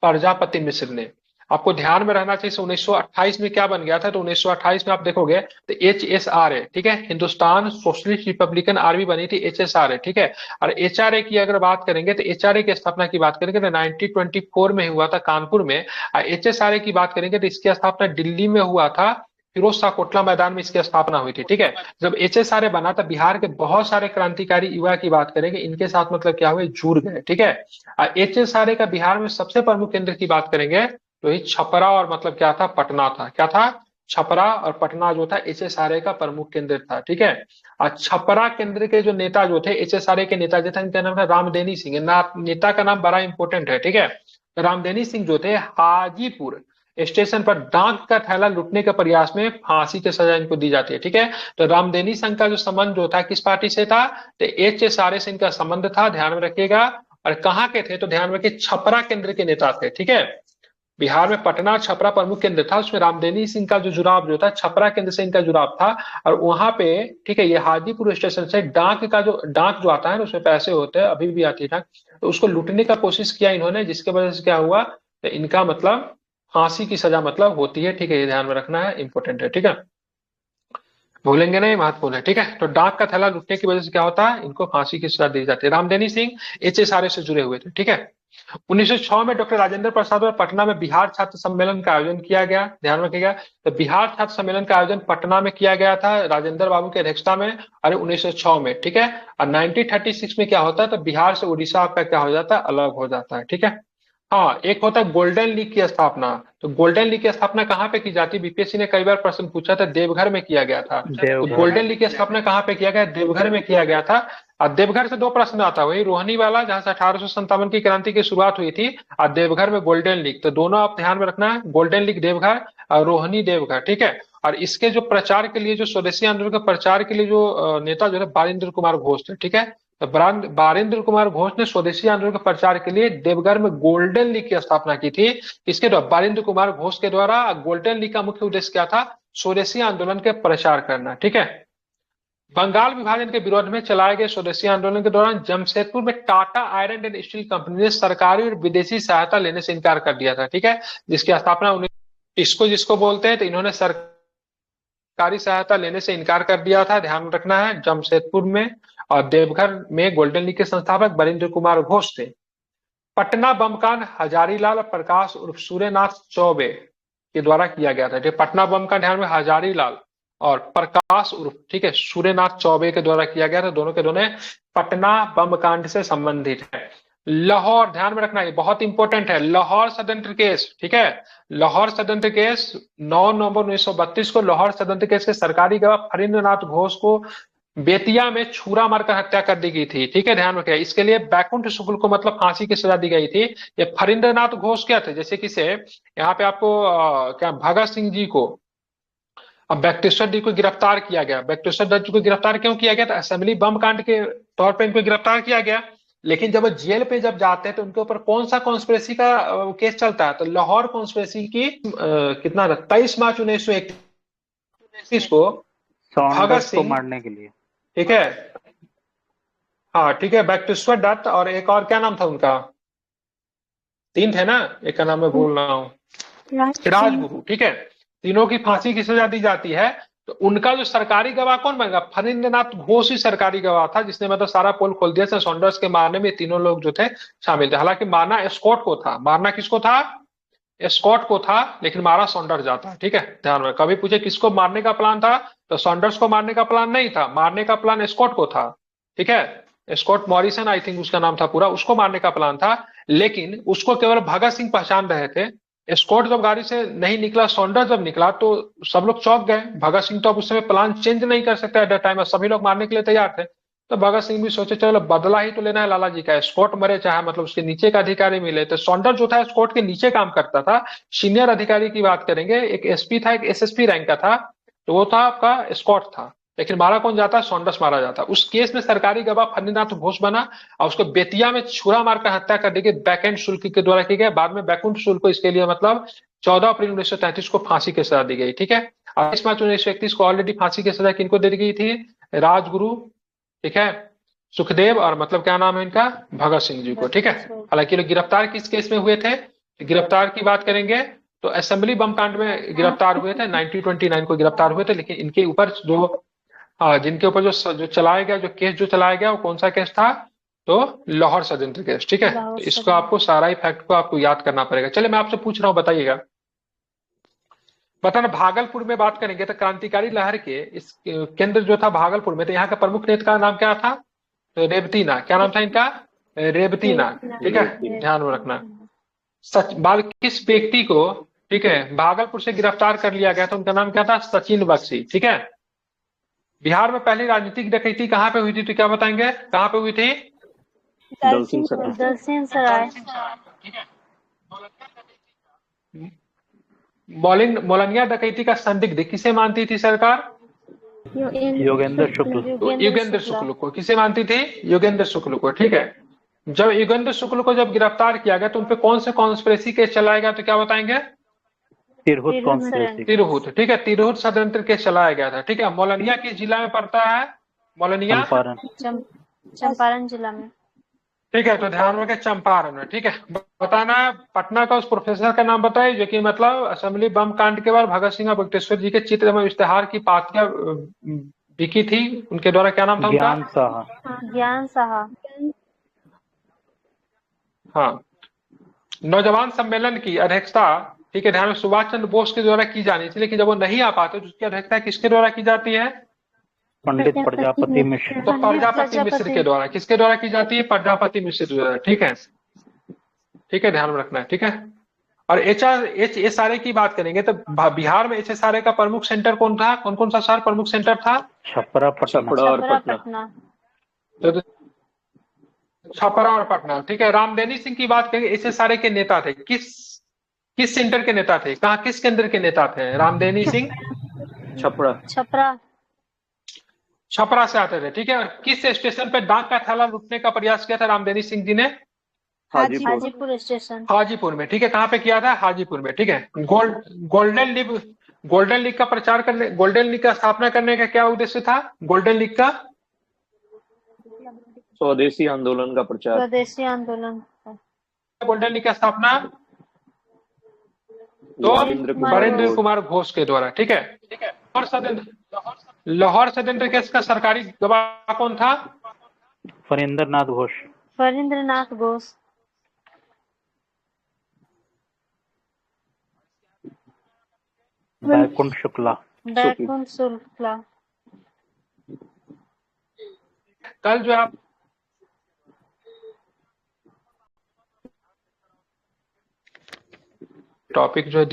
Speaker 1: प्रजापति मिश्र ने। आपको ध्यान में रहना चाहिए 1928 में क्या बन गया था, तो 1928 में आप देखोगे तो HSRA, ठीक है, हिंदुस्तान सोशलिस्ट रिपब्लिकन आर्मी बनी थी HSRA, ठीक है। और HRA की अगर बात करेंगे तो HRA की स्थापना की बात करेंगे तो 1924 में हुआ था कानपुर में। और HSRA की बात करेंगे तो इसकी स्थापना दिल्ली में हुआ था फिरोज शाह कोटला मैदान में इसकी स्थापना हुई थी। ठीक है, जब HSRA बना तब बिहार के बहुत सारे क्रांतिकारी युवा की बात करेंगे, इनके साथ मतलब क्या हुए, जुड़ गए। ठीक है, HSRA का बिहार में सबसे प्रमुख केंद्र की बात करेंगे तो ये छपरा और मतलब क्या था, पटना था। क्या था, छपरा और पटना जो था HSRA का प्रमुख केंद्र था। ठीक है, और छपरा केंद्र के जो नेता जो थे, HSRA के नेता जो थे, इनका नाम था रामदेनी सिंह। नेता का नाम बड़ा इंपॉर्टेंट है। ठीक है, रामदेनी सिंह जो थे हाजीपुर स्टेशन पर डाक का थैला लूटने के प्रयास में फांसी की सजा इनको दी जाती है। ठीक है, तो रामदेनी सिंह का जो संबंध जो था किस पार्टी से था, तो HSRA से इनका संबंध था, ध्यान में रखिएगा। और कहाँ के थे, तो ध्यान में रखिए छपरा केंद्र के नेता थे। ठीक है, बिहार में पटना छपरा प्रमुख केंद्र था, उसमें रामदेनी सिंह का जो जुड़ाव जो था छपरा केंद्र से इनका जुड़ाव था। और वहां पे ठीक है, ये हाजीपुर स्टेशन से डाक जो आता है ना, उसमें पैसे होते हैं, अभी भी आती है डाक, तो उसको लूटने का कोशिश किया इन्होंने, जिसके वजह से क्या हुआ, तो इनका मतलब फांसी की सजा मतलब होती है। ठीक है, ये ध्यान में रखना है, इंपॉर्टेंट है। ठीक है, भूलेंगे नहीं, महत्वपूर्ण है। ठीक है, तो डाक का थैला लूटने की वजह से क्या होता है, इनको फांसी की सजा दी जाती है। रामदेनी सिंह HSRA से जुड़े हुए थे। ठीक है, 1906 में डॉक्टर राजेंद्र प्रसाद और पटना में बिहार छात्र सम्मेलन का आयोजन किया गया, ध्यान रखिएगा। तो बिहार छात्र सम्मेलन का आयोजन पटना में किया गया था राजेंद्र बाबू की अध्यक्षता में, अरे 1906 में। ठीक है, और 1936 में क्या होता है, तो बिहार से उड़ीसा आपका क्या हो जाता है, अलग हो जाता है। ठीक है, हाँ, एक होता है गोल्डन लीग की स्थापना। तो गोल्डन लीग की स्थापना कहाँ पे की जाती है, BPSC ने कई बार प्रश्न पूछा था, देवघर में किया गया था। तो गोल्डन लीग की स्थापना कहाँ पे किया गया, देवघर में किया गया था। और देवघर से दो प्रश्न आता है, वही रोहनी वाला जहां से 1857 की क्रांति की शुरुआत हुई थी, और देवघर में गोल्डन लीग। तो दोनों आप ध्यान में रखना है, गोल्डन लीग देवघर और रोहनी देवघर। ठीक है, और इसके जो प्रचार के लिए, जो स्वदेशी आंदोलन के प्रचार के लिए जो नेता जो है बारिंद्र कुमार घोष थे। ठीक है, तो बारिंद्र कुमार घोष ने स्वदेशी आंदोलन के प्रचार के लिए देवघर में गोल्डन लीग की स्थापना की थी। इसके द्वारा बारिंद्र कुमार घोष के द्वारा गोल्डन लीग का मुख्य उद्देश्य क्या था, स्वदेशी आंदोलन के प्रचार करना। ठीक है, बंगाल विभाजन के विरोध में चलाए गए स्वदेशी आंदोलन के दौरान जमशेदपुर में Tata iron and steel company ने सरकारी और विदेशी सहायता लेने से इनकार कर दिया था। ठीक है, जिसकी स्थापना इसको जिसको बोलते हैं, तो इन्होंने सरकारी सहायता लेने से इनकार कर दिया था, ध्यान रखना है, जमशेदपुर में। और देवघर में गोल्डन लीग के संस्थापक बरिंद्र कुमार घोष थे। पटना बमकांड हजारीलाल और प्रकाश उर्फ सूर्यनाथ चौबे के द्वारा किया गया था। पटना बमकांड ध्यान में हजारीलाल और प्रकाश उर्फ ठीक है सूर्यनाथ चौबे के द्वारा किया गया था। दोनों के दोनों पटना बम कांड से संबंधित है। लाहौर, ध्यान में रखना, ये बहुत इंपॉर्टेंट है, लाहौर षड्यंत्र केस। ठीक है, लाहौर षड्यंत्र केस 9 नवंबर 1932 को लाहौर षड्यंत्र केस के सरकारी गवाह फरींद्रनाथ घोष को बेतिया में छुरा मारकर हत्या कर दी गई थी। ठीक है, ध्यान रखिए, इसके लिए बैकुंठ शुक्ल को मतलब फांसी की सजा दी गई थी। ये फरींद्रनाथ घोष क्या थे, जैसे कि से यहाँ पे आपको क्या भगत सिंह जी को, अब बक्तेश्वर जी को गिरफ्तार किया गया। बक्तेश्वर दत्त जी को गिरफ्तार क्यों किया गया, तो असेंबली बम कांड के तौर पे इनको गिरफ्तार किया गया। लेकिन जब वो जेल पे जब जाते हैं तो उनके ऊपर कौन सा कॉन्स्पिरेसी का केस चलता है, तो लाहौर कॉन्स्पिरेसी की कितना था, 23 मार्च 1931 को भगत सिंह
Speaker 2: को मारने के लिए।
Speaker 1: ठीक है, हाँ ठीक है, बक्तेश्वर दत्त और एक और क्या नाम था उनका, 3 थे ना, एक का नाम मैं भूल रहा हूँ, राजगुरु। ठीक है, तीनों की फांसी की सजा दी जाती है। तो उनका जो सरकारी गवाह कौन बनेगा, फरींद्रनाथ घोष ही सरकारी गवाह था, जिसने मतलब सारा पोल खोल दिया था। सॉन्डर्स के मारने में तीनों लोग जो थे शामिल थे। हालांकि मारना एस्कॉट को था, मारना किसको था, एस्कॉट को था, लेकिन मारा सॉन्डर्स जाता। ठीक है, ध्यान में, कभी पूछे किसको मारने का प्लान था, तो सॉन्डर्स को मारने का प्लान नहीं था, मारने का प्लान एस्कॉट को था। ठीक है, एस्कॉट मॉरिसन आई थिंक उसका नाम था पूरा, उसको मारने का प्लान था, लेकिन उसको केवल भगत सिंह पहचान रहे थे। एस्कॉट जब गाड़ी से नहीं निकला, सॉन्डर्स जब निकला तो सब लोग चौंक गए। भगत सिंह तो अब उस समय प्लान चेंज नहीं कर सकते एट द टाइम, सभी लोग मारने के लिए तैयार थे। तो भगत सिंह भी सोचे चलो बदला ही तो लेना है लाला जी का, एस्कॉट मरे चाहे मतलब उसके नीचे का अधिकारी मिले। तो सॉन्डर्स जो था एस्कॉट के नीचे काम करता था। सीनियर अधिकारी की बात करेंगे, एक एसपी था, एक एसएसपी रैंक का था, तो वो था आपका एस्कॉट था। लेकिन मारा कौन जाता है, सॉन्डर्स मारा जाता। उस केस में सरकारी गवाह फरींद्रनाथ घोष बना और उसको बेतिया में छुरा मारकर हत्या कर दी गई बैकेंड शुल्क के द्वारा की गई। बाद में बैकुंठ शुल्क को इसके लिए मतलब 14 अप्रैल 1933 को फांसी की सजा दी गई। ठीक है, 28 मार्च 1931 को ऑलरेडी फांसी की सजा किनको दे दी गई थी, राजगुरु, ठीक है, सुखदेव और मतलब क्या नाम है इनका, भगत सिंह जी को। ठीक है, हालांकि लोग गिरफ्तार किस केस में हुए थे, गिरफ्तार की बात करेंगे तो असेंबली बम कांड में गिरफ्तार हुए थे, 1929 को गिरफ्तार हुए थे। लेकिन इनके ऊपर जो जिनके ऊपर जो चलाया गया, जो केस जो चलाया गया वो कौन सा केस था, तो लाहौर षड्यंत्र केस। ठीक है, तो इसको आपको सारा ही फैक्ट को आपको याद करना पड़ेगा। चलिए मैं आपसे पूछ रहा हूँ, बताइएगा बताना, भागलपुर में बात करेंगे तो क्रांतिकारी लहर के इस केंद्र जो था भागलपुर में, तो यहाँ का प्रमुख नेता का नाम क्या था? तो रेवतीना। क्या नाम था इनका? रेवतीना। ठीक है, ध्यान में रखना। सच बात, किस व्यक्ति को, ठीक है, भागलपुर से गिरफ्तार कर लिया गया था, उनका नाम क्या था? सचिन बख्शी। ठीक है। बिहार में पहली राजनीतिक डकैती कहाँ पे हुई थी, तो क्या बताएंगे कहाँ पे हुई थी?
Speaker 5: दलसिंह सराय।
Speaker 1: मोलनिया डकैती का संदिग्ध किसे मानती थी सरकार?
Speaker 2: योगेंद्र शुक्ल।
Speaker 1: योगेंद्र शुक्ल को। किसे मानती थी? योगेंद्र शुक्ल को। ठीक है। जब योगेंद्र शुक्ल को जब गिरफ्तार किया गया तो उनपे कौन से कॉन्स्पिरेसी केस चलाया गया, तो क्या बताएंगे?
Speaker 2: तिरहुत कॉन्स्पिरेसी।
Speaker 1: तिरहुत। ठीक है, तिरहुत षड्यंत्र केस चलाया गया था। ठीक है। मोलनिया किस जिला में पड़ता है? मोलनिया
Speaker 5: चंपारण जिला में।
Speaker 1: ठीक है, तो ध्यान रखें, चंपारण में। ठीक है। बताना, पटना का उस प्रोफेसर का नाम बताइए जो कि मतलब असेंबली बम कांड के बाद भगत सिंह और बटुकेश्वर जी के चित्र में इश्तेहार की पातियां बिकी थी, उनके द्वारा क्या नाम था उनका?
Speaker 2: ज्ञान साहा।
Speaker 5: ज्ञान साहा।
Speaker 1: हाँ। नौजवान सम्मेलन की अध्यक्षता, ठीक है, ध्यान में, सुभाष चंद्र बोस के द्वारा की जानी थी, लेकिन जब वो नहीं आ पाते तो उसकी अध्यक्षता किसके द्वारा की जाती है?
Speaker 2: पंडित प्रजापति मिश्र।
Speaker 1: तो प्रजापति मिश्र के द्वारा। किसके द्वारा की जाती है? प्रजापति मिश्र द्वारा। ठीक है। ठीक है, ध्यान में रखना है। ठीक है। और HSRA की बात करेंगे तो बिहार में HSRA का प्रमुख सेंटर कौन था? कौन कौन सा शहर प्रमुख सेंटर था?
Speaker 2: छपरा,
Speaker 4: छपरा और पटना।
Speaker 1: तो छपरा और पटना। ठीक है। रामदेनी सिंह की बात करेंगे, HSRA के नेता थे। किस सेंटर के नेता थे? कहाँ, किस केंद्र के नेता थे रामदेनी सिंह?
Speaker 5: छपरा।
Speaker 1: छपरा से आते थे। ठीक है। और किस स्टेशन पे डाक का थैला लूटने का प्रयास किया था रामदेनी सिंह जी ने?
Speaker 5: हाजीपुर स्टेशन।
Speaker 1: हाजीपुर में। ठीक है। कहाँ पे किया था? हाजीपुर में। ठीक है। गोल्डन लीग का प्रचार करने, गोल्डन लीग का स्थापना करने का क्या उद्देश्य था? गोल्डन लीग का
Speaker 4: स्वदेशी आंदोलन का प्रचार।
Speaker 5: स्वदेशी आंदोलन।
Speaker 1: गोल्डन लीग का स्थापना तो वरेंद्र कुमार घोष के द्वारा। ठीक है। लाहौर षड्यंत्र केस का सरकारी गवाह कौन था?
Speaker 2: फरिंदर नाथ घोष।
Speaker 5: फरिंद्रनाथ घोष।
Speaker 2: बैकुंठ शुक्ला।
Speaker 5: बैकुंठ शुक्ला।
Speaker 1: कल जो आप टॉपिक जो